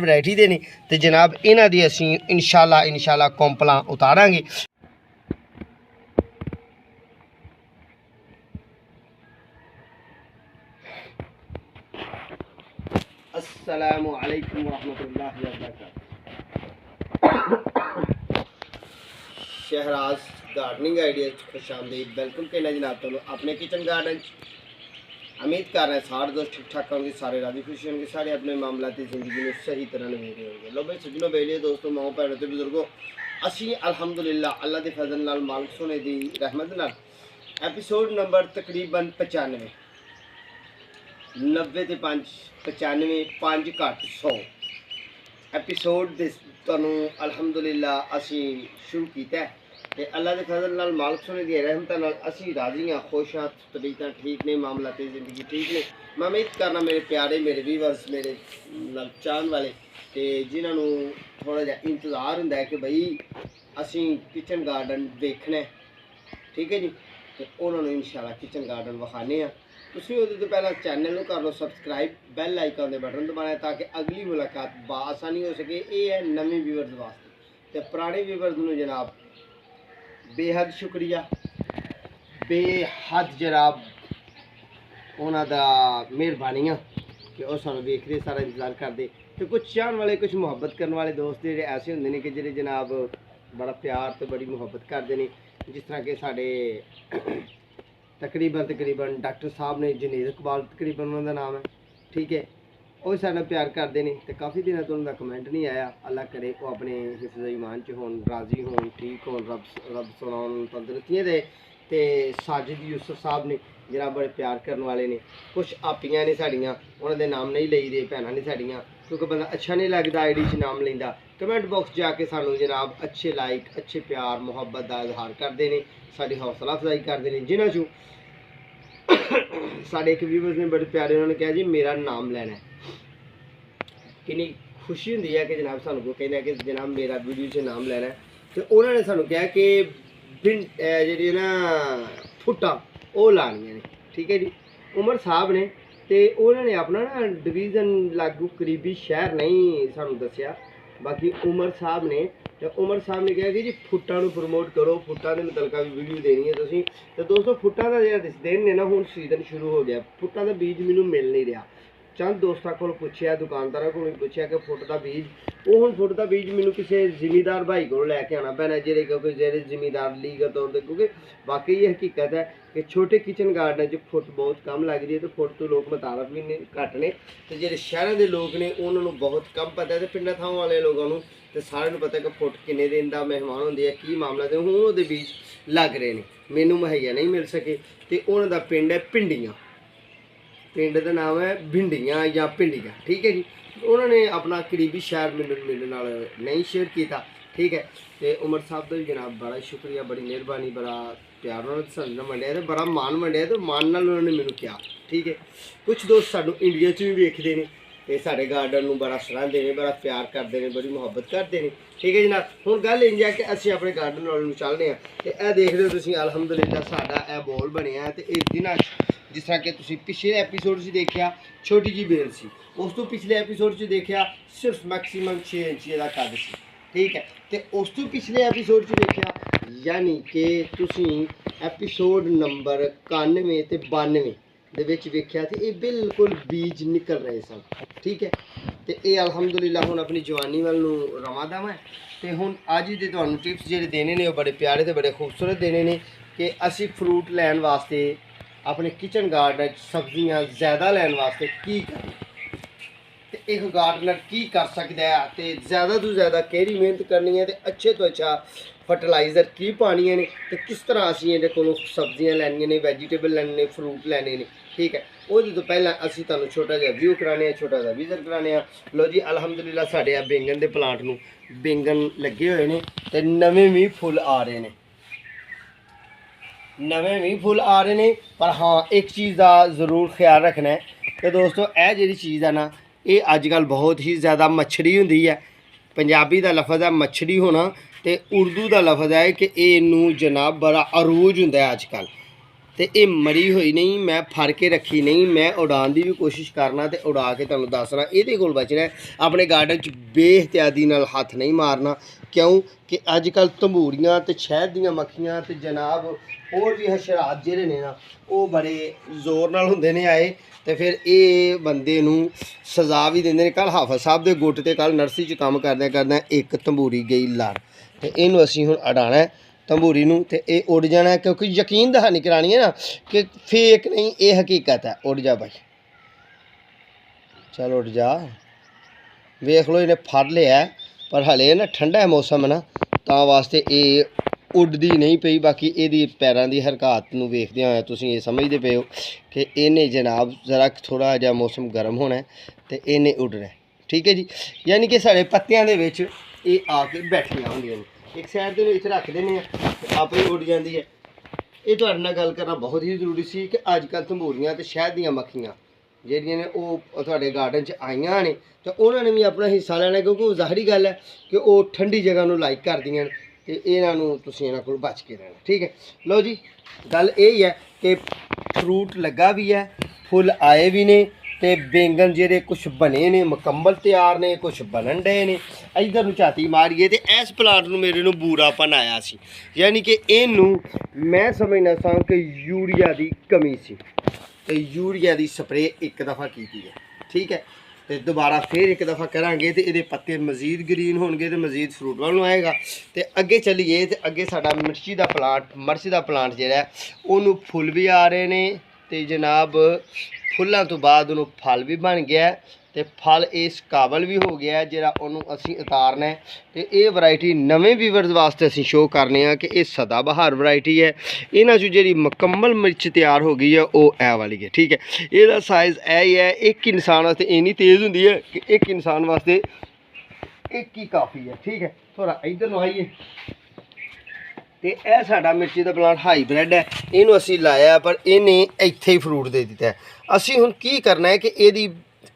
Variety दे ने ते जनाब इन्हां दी असीं इंशाअल्लाह कॉम्पलां उतारांगे। अस्सलामु अलैकुम वरहमतुल्लाहि वबरकातुहू। शहराज गार्डनिंग आइडिया खुशामदीद। वेलकम कहना जनाब तुहानू अपने किचन गार्डन। उम्मीद कर रहे हैं सारे दोस्त ठीक ठाक होंगे, सारे राजी खुशी होंगे, सारे अपने मामलाती ज़िंदगी में सही तरह निभे होंगे। लो भाई सजनों बेलिए दोस्तों माओ भैनों ते बुजुर्गों, असी अल्हम्दुलिल्लाह अल्लाह के फजल नाल मालिक सोने दी रहमत नाल एपीसोड नंबर तकरीबन 95 90 ते 95 5 घट 100 एपीसोड दे तुहानू अल्हम्दुलिल्लाह असी शुरू किया है। ते अल्लाह के फजल नाल मालिक सोने दी रहमत नाल असी राजी हाँ, खुश हाँ, तबीयत ठीक ने, मामला ते जिंदगी ठीक ने। मैं उम्मीद करना मेरे प्यारे मेरे व्यूअर्स मेरे नाल चाहन वाले ते जिन्होंने थोड़ा जिहा इंतज़ार होंदा है कि भाई असी किचन गार्डन देखना है, ठीक है जी, तो उन्होंने इंशाल्लाह किचन गार्डन विखाने हैं। तुसीं उहदे तो पहला चैनल नूं कर लो सबसक्राइब, बैल आइकन दे बटन दबाना ताकि अगली मुलाकात बआसानी हो सके। ये है नवे व्यूअर्स वास्ते ते पुराने व्यूअर्स नूं जनाब बेहद शुक्रिया, बेहद जनाब उन्हां दा मेहरबानियां कि वह सानूं देखदे, सारा इंतज़ार करते। तो कुछ चाहन वाले, कुछ मुहब्बत करने वाले दोस्त जिहड़े ऐसे होंदे ने कि जिहड़े जनाब बड़ा प्यार तो बड़ी मुहब्बत करते हैं। जिस तरह के साडे तकरीबन डॉक्टर साहब ने जनीद इकबाल तकरीबन उन्होंने नाम है, ठीक है, वो साढ़ा प्यार करते हैं। तो काफ़ी दिनों तो उनका कमेंट नहीं आया। अल्लाह करे वो अपने हिफ्ज़ ईमान च होन, राजी होन, ठीक होन, रब सुनाउन तंदरुस्तियां दे। ते साजिद यूसुफ साहब ने जरा बड़े प्यार करने वाले ने। कुछ आपियां ने साड़ियां, उन्होंने नाम नहीं लई दे, भैनां ने साड़ियां, क्योंकि बंदा अच्छा नहीं लगता आई डी च नाम लेंदा। कमेंट बॉक्स जाके सानू जनाब अच्छे लाइक, अच्छे प्यार मुहब्बत का इजहार करते हैं, साड़ी हौसला अफजाई करते हैं। जिन्हों चों साढ़े एक व्यूअर्स ने बड़े प्यारे, उन्होंने कहा जी मेरा नाम लेना है। कितनी खुशी होंगी है कि जनाब सानू को कहना कि जनाब मेरा वीडियो से नाम लेना है। तो उन्होंने सानू कहा कि जी ना फुटा वो लानियां ने, ठीक है जी। उमर साहब ने तो उन्होंने अपना ना डिवीज़न लागू करीबी शहर नहीं सानू दसिया, बाकी उमर साहब ने कहा कि जी फुट्टां नूं प्रमोट करो, फुट्टां दे मुतलका भी वीडियो देनी है तुसीं। तो दोस्तों फुट्टां दा जिहड़ा दिन ने ना हुण सीजन शुरू हो गया, फुट्टां दा बीज मैनूं मिल नहीं रहा। चंद दोस्तों को पूछया, दुकानदारों को पूछया कि फुट का बीज, वो हुण फुट का बीज मैनूं किसी जिमीदार भाई को लैके आना पैना, जिहड़े क्योंकि जिहड़े जिमीदार लीगल तौर पर, क्योंकि वाकई ये हकीकत है कि छोटे किचन गार्डन च फुट बहुत कम लगती है। तो फुट तो लोग मुतारफ भी घट ने, तो जिहड़े शहरों के लोग ने उन्होंने बहुत कम पता है। तो पिंडां थावां वाले लोगों को तो सारिਆਂ ਨੂੰ पता कि फुट किन्ने दिन का मेहमान होंदे है, की मामला। तो हुण उहदे बीज लग रहे हैं, मैनूं मुहैया नहीं मिल सके। तो उन्हां दा पिंड है पिंडियां, पिंड का नाम है भिंडियां या पिंडियां, ठीक है जी। उन्होंने अपना करीबी शहर मेरे नाल नहीं शेयर किया, ठीक है। तो उमर साहब का भी जनाब बड़ा शुक्रिया, बड़ी मेहरबानी, बड़ा प्यार उन्होंने सानू वंडिया तो बड़ा मान वंडिया। तो मान नाल उन्होंने मैनूं कहा, ठीक है। कुछ दोस्त सानू इंडिया च भी वेखदे ने ते साडे गार्डन नूं बड़ा सराहते हैं, बड़ा प्यार करते हैं, बड़ी मुहब्बत करते हैं, ठीक है जनाब। हुण गल इंज है कि असीं अपने गार्डन वाल चलने हैं। तो यह देख रहे हो तुसीं अलहमदुलिल्लाह साडा यह बॉल बनिया है। तो इस दिनां जिस तरह कि तुसीं पिछले एपीसोड से देखा छोटी जी बेल सी, उस तो पिछले एपीसोड से देखा सिर्फ मैक्सीमम 6 इंच का कद सी, ठीक है। तो उस तो पिछले एपीसोड से देखा यानी कि तुसीं एपीसोड नंबर 91 ते 92 दे विच वेख्या तो ये बिल्कुल बीज निकल रहे सन, ठीक है। तो ये अलहमदुलिल्लाह हुण अपनी जवानी वाल नूं रवा दवा है। तो हुण अज दे तुहानूं टिप्स जिहड़े देने ने बड़े प्यारे ते बड़े खूबसूरत देने ने कि असीं फ्रूट लैण वास्ते अपने किचन गार्डन सब्जियां ज़्यादा लैन वास्ते की करना, तो एक गार्डनर की कर सकता है, तो ज़्यादा तो ज़्यादा केड़ी मेहनत करनी है, तो अच्छे तो अच्छा फर्टिलाइज़र की पानियां ने, तो किस तरह असीं इहदे कोलों सब्जियां लैनियां ने, वैजीटेबल लैने ने, फ्रूट लैने ने, ठीक है। उहदे तो पहला असीं तुहानूं छोटा जिहा व्यू कराने, छोटा जिहा विज़िट कराने। लो जी अलहमदुलिल्लाह साडे आ बैंगन दे प्लांट नूं बैंगन लगे हुए हैं, तो नवें भी फुल आ रहे हैं, नवें भी फुल आ रहे हैं। पर हाँ एक चीज़ का जरूर ख्याल रखना है कि दोस्तों यह जी चीज़ है ना, ये अजकल बहुत ही ज़्यादा मच्छरी होंदी है। पंजाबी का लफज है मच्छरी होना, तो उर्दू का लफज है कि इनू जनाब बड़ा अरूज होंदा है अजकल। ਤੇ ਇਹ ਮਰੀ ਹੋਈ ਨਹੀਂ, ਮੈਂ ਫੜ ਕੇ ਰੱਖੀ ਨਹੀਂ, ਮੈਂ ਉਡਾਉਣ ਦੀ ਵੀ ਕੋਸ਼ਿਸ਼ ਕਰਨਾ ਤੇ ਉਡਾ ਕੇ ਤੁਹਾਨੂੰ ਦੱਸਣਾ। ਇਹਦੇ ਕੋਲ ਬਚਣਾ ਆਪਣੇ ਗਾਰਡਨ 'ਚ ਬੇਇਹਤਿਆਤੀ ਨਾਲ ਹੱਥ ਨਹੀਂ ਮਾਰਨਾ, ਕਿਉਂ ਕਿ ਅੱਜ ਕੱਲ੍ਹ ਤੰਬੂਰੀਆਂ ਤੇ ਸ਼ਹਿਦ ਦੀਆਂ ਮੱਖੀਆਂ ਤੇ ਜਨਾਬ ਹੋਰ ਵੀ ਹਸ਼ਰਾਤ ਜਿਹੜੇ ਨੇ ਨਾ ਉਹ ਬੜੇ ਜ਼ੋਰ ਨਾਲ ਹੁੰਦੇ ਨੇ ਆਏ, ਤੇ ਫਿਰ ਇਹ ਬੰਦੇ ਨੂੰ ਸਜ਼ਾ ਵੀ ਦਿੰਦੇ ਨੇ। ਕੱਲ੍ਹ ਹਾਫਿਜ਼ ਸਾਹਿਬ ਦੇ ਗੁੱਟ ਤੇ ਕੱਲ੍ਹ ਨਰਸਰੀ 'ਚ ਕੰਮ ਕਰਦਿਆਂ ਇੱਕ ਤੰਬੂਰੀ ਗਈ ਲੜ, ਤੇ ਇਹਨੂੰ ਅਸੀਂ ਹੁਣ ਉਡਾਉਣਾ ਤੰਬੂਰੀ ਨੂੰ, ਤੇ ਇਹ ਉੱਡ ਜਾਣਾ, ਕਿਉਂਕਿ ਯਕੀਨ ਦਹਾਨੀ ਕਰਾਣੀ ਹੈ ਨਾ ਕਿ ਫੇਕ ਨਹੀਂ, ਇਹ ਹਕੀਕਤ ਹੈ। ਉੱਡ ਜਾ ਭਾਈ, ਚਲ ਉੱਡ ਜਾ। ਵੇਖ ਲਓ ਇਹਨੇ ਫੜ ਲਿਆ, ਪਰ ਹਲੇ ਨਾ ਠੰਡਾ ਮੌਸਮ ਹੈ ਨਾ ਤਾਂ ਵਾਸਤੇ ਇਹ ਉੱਡਦੀ ਨਹੀਂ ਪਈ। ਬਾਕੀ ਇਹਦੀ ਪੈਰਾਂ ਦੀ ਹਰਕਤ ਨੂੰ ਵੇਖਦਿਆਂ ਹੋਇਆ ਤੁਸੀਂ ਇਹ ਸਮਝਦੇ ਪਏ ਹੋ ਕਿ ਇਹਨੇ ਜਨਾਬ ਜ਼ਰਾ ਥੋੜ੍ਹਾ ਜਿਹਾ ਮੌਸਮ ਗਰਮ ਹੋਣਾ ਤੇ ਇਹਨੇ ਉੱਡਣਾ, ਠੀਕ ਹੈ ਜੀ। ਯਾਨੀ ਕਿ ਸਾਡੇ ਪੱਤਿਆਂ ਦੇ ਵਿੱਚ ਇਹ ਆ ਕੇ ਬੈਠੀਆਂ ਹੁੰਦੀਆਂ ਨੇ, ਇੱਕ ਸਾਈਡ ਦੇ ਨੂੰ ਇੱਥੇ ਰੱਖ ਦਿੰਦੇ ਆ, ਆਪੇ ਉੱਡ ਜਾਂਦੀ ਹੈ। ਇਹ ਤੁਹਾਡੇ ਨਾਲ ਗੱਲ ਕਰਨਾ ਬਹੁਤ ਹੀ ਜ਼ਰੂਰੀ ਸੀ ਕਿ ਅੱਜ ਕੱਲ੍ਹ ਤੰਬੂਰੀਆਂ ਤੇ ਸ਼ਹਿਦ ਦੀਆਂ ਮੱਖੀਆਂ ਜਿਹੜੀਆਂ ਨੇ ਉਹ ਤੁਹਾਡੇ ਗਾਰਡਨ 'ਚ ਆਈਆਂ ਨੇ, ਤੇ ਉਹਨਾਂ ਨੇ ਵੀ ਆਪਣਾ ਹਿੱਸਾ ਲੈਣਾ, ਕਿਉਂਕਿ ਉਹ ਜ਼ਾਹਰੀ ਗੱਲ ਹੈ ਕਿ ਉਹ ਠੰਡੀ ਜਗ੍ਹਾ ਨੂੰ ਲਾਈਕ ਕਰਦੀਆਂ ਨੇ, ਤੇ ਇਹਨਾਂ ਨੂੰ ਤੁਸੀਂ ਇਹਨਾਂ ਕੋਲ ਬਚ ਕੇ ਰਹਿਣਾ, ਠੀਕ ਹੈ। ਲਓ ਜੀ, ਗੱਲ ਇਹ ਹੀ ਹੈ ਕਿ ਫਰੂਟ ਲੱਗਾ ਵੀ ਹੈ, ਫੁੱਲ ਆਏ ਵੀ ਨੇ, ਤੇ ਬੈਂਗਣ ਜਿਹੜੇ ਕੁਛ ਬਣੇ ਨੇ ਮੁਕੰਮਲ ਤਿਆਰ ਨੇ, ਕੁਛ ਬਣਨ ਡਏ ਨੇ। ਇੱਧਰ ਨੂੰ ਝਾਤੀ ਮਾਰੀਏ ਤੇ ਇਸ ਪਲਾਂਟ ਨੂੰ ਮੇਰੇ ਨੂੰ ਬੂਰਾਪਨ ਆਇਆ ਸੀ, ਯਾਨੀ ਕਿ ਇਹਨੂੰ ਮੈਂ ਸਮਝਦਾ ਸਾਂ ਕਿ ਯੂਰੀਆ ਦੀ ਕਮੀ ਸੀ, ਤੇ ਯੂਰੀਆ ਦੀ ਸਪਰੇਅ ਇੱਕ ਦਫਾ ਕੀਤੀ ਹੈ, ਠੀਕ ਹੈ। ਤੇ ਦੁਬਾਰਾ ਫਿਰ ਇੱਕ ਦਫਾ ਕਰਾਂਗੇ ਤੇ ਇਹਦੇ ਪੱਤੇ ਮਜ਼ੀਦ ਗ੍ਰੀਨ ਹੋਣਗੇ ਤੇ ਮਜ਼ੀਦ ਫਰੂਟ ਵੱਲ ਨੂੰ ਆਏਗਾ। ਤੇ ਅੱਗੇ ਚੱਲੀਏ ਤੇ ਅੱਗੇ ਸਾਡਾ ਮਿਰਚੀ ਦਾ ਪਲਾਂਟ ਜਿਹੜਾ ਉਹਨੂੰ ਫੁੱਲ ਵੀ ਆ ਰਹੇ ਨੇ, ਤੇ ਜਨਾਬ ਫੁੱਲਾਂ ਤੋਂ ਬਾਅਦ ਉਹਨੂੰ ਫਲ ਵੀ ਬਣ ਗਿਆ, ਤੇ ਫਲ ਇਸ ਕਾਬਲ ਵੀ ਹੋ ਗਿਆ ਜਿਹੜਾ ਉਹਨੂੰ ਅਸੀਂ ਉਤਾਰਨਾ ਹੈ। ਤੇ ਇਹ ਵੈਰਾਈਟੀ ਨਵੇਂ ਵੀਵਰਸ ਵਾਸਤੇ ਅਸੀਂ ਸ਼ੋਅ ਕਰਨੇ ਆ ਕਿ ਇਹ ਸਦਾ ਬਹਾਰ ਵੈਰਾਈਟੀ ਹੈ। ਇਹਨਾਂ 'ਚੋਂ ਜਿਹੜੀ ਮੁਕੰਮਲ ਮਿਰਚ ਤਿਆਰ ਹੋ ਗਈ ਹੈ ਉਹ ਇਹ ਵਾਲੀ ਹੈ, ਠੀਕ ਹੈ। ਇਹਦਾ ਸਾਈਜ਼ ਇਹ ਹੀ ਹੈ, ਇੱਕ ਇਨਸਾਨ ਵਾਸਤੇ ਇੰਨੀ ਤੇਜ਼ ਹੁੰਦੀ ਹੈ ਕਿ ਇੱਕ ਇਨਸਾਨ ਵਾਸਤੇ ਇੱਕ ਹੀ ਕਾਫੀ ਹੈ, ਠੀਕ ਹੈ। ਥੋੜ੍ਹਾ ਇੱਧਰ ਨੂੰ ਆਈਏ, ਤੇ ਇਹ ਸਾਡਾ ਮਿਰਚੀ ਦਾ ਪਲਾਂਟ ਹਾਈਬ੍ਰਿਡ ਹੈ, ਇਹਨੂੰ ਅਸੀਂ ਲਾਇਆ ਪਰ ਇਹਨੇ ਇੱਥੇ ਹੀ ਫਰੂਟ ਦੇ ਦਿੱਤਾ। ਅਸੀਂ ਹੁਣ ਕੀ ਕਰਨਾ ਹੈ ਕਿ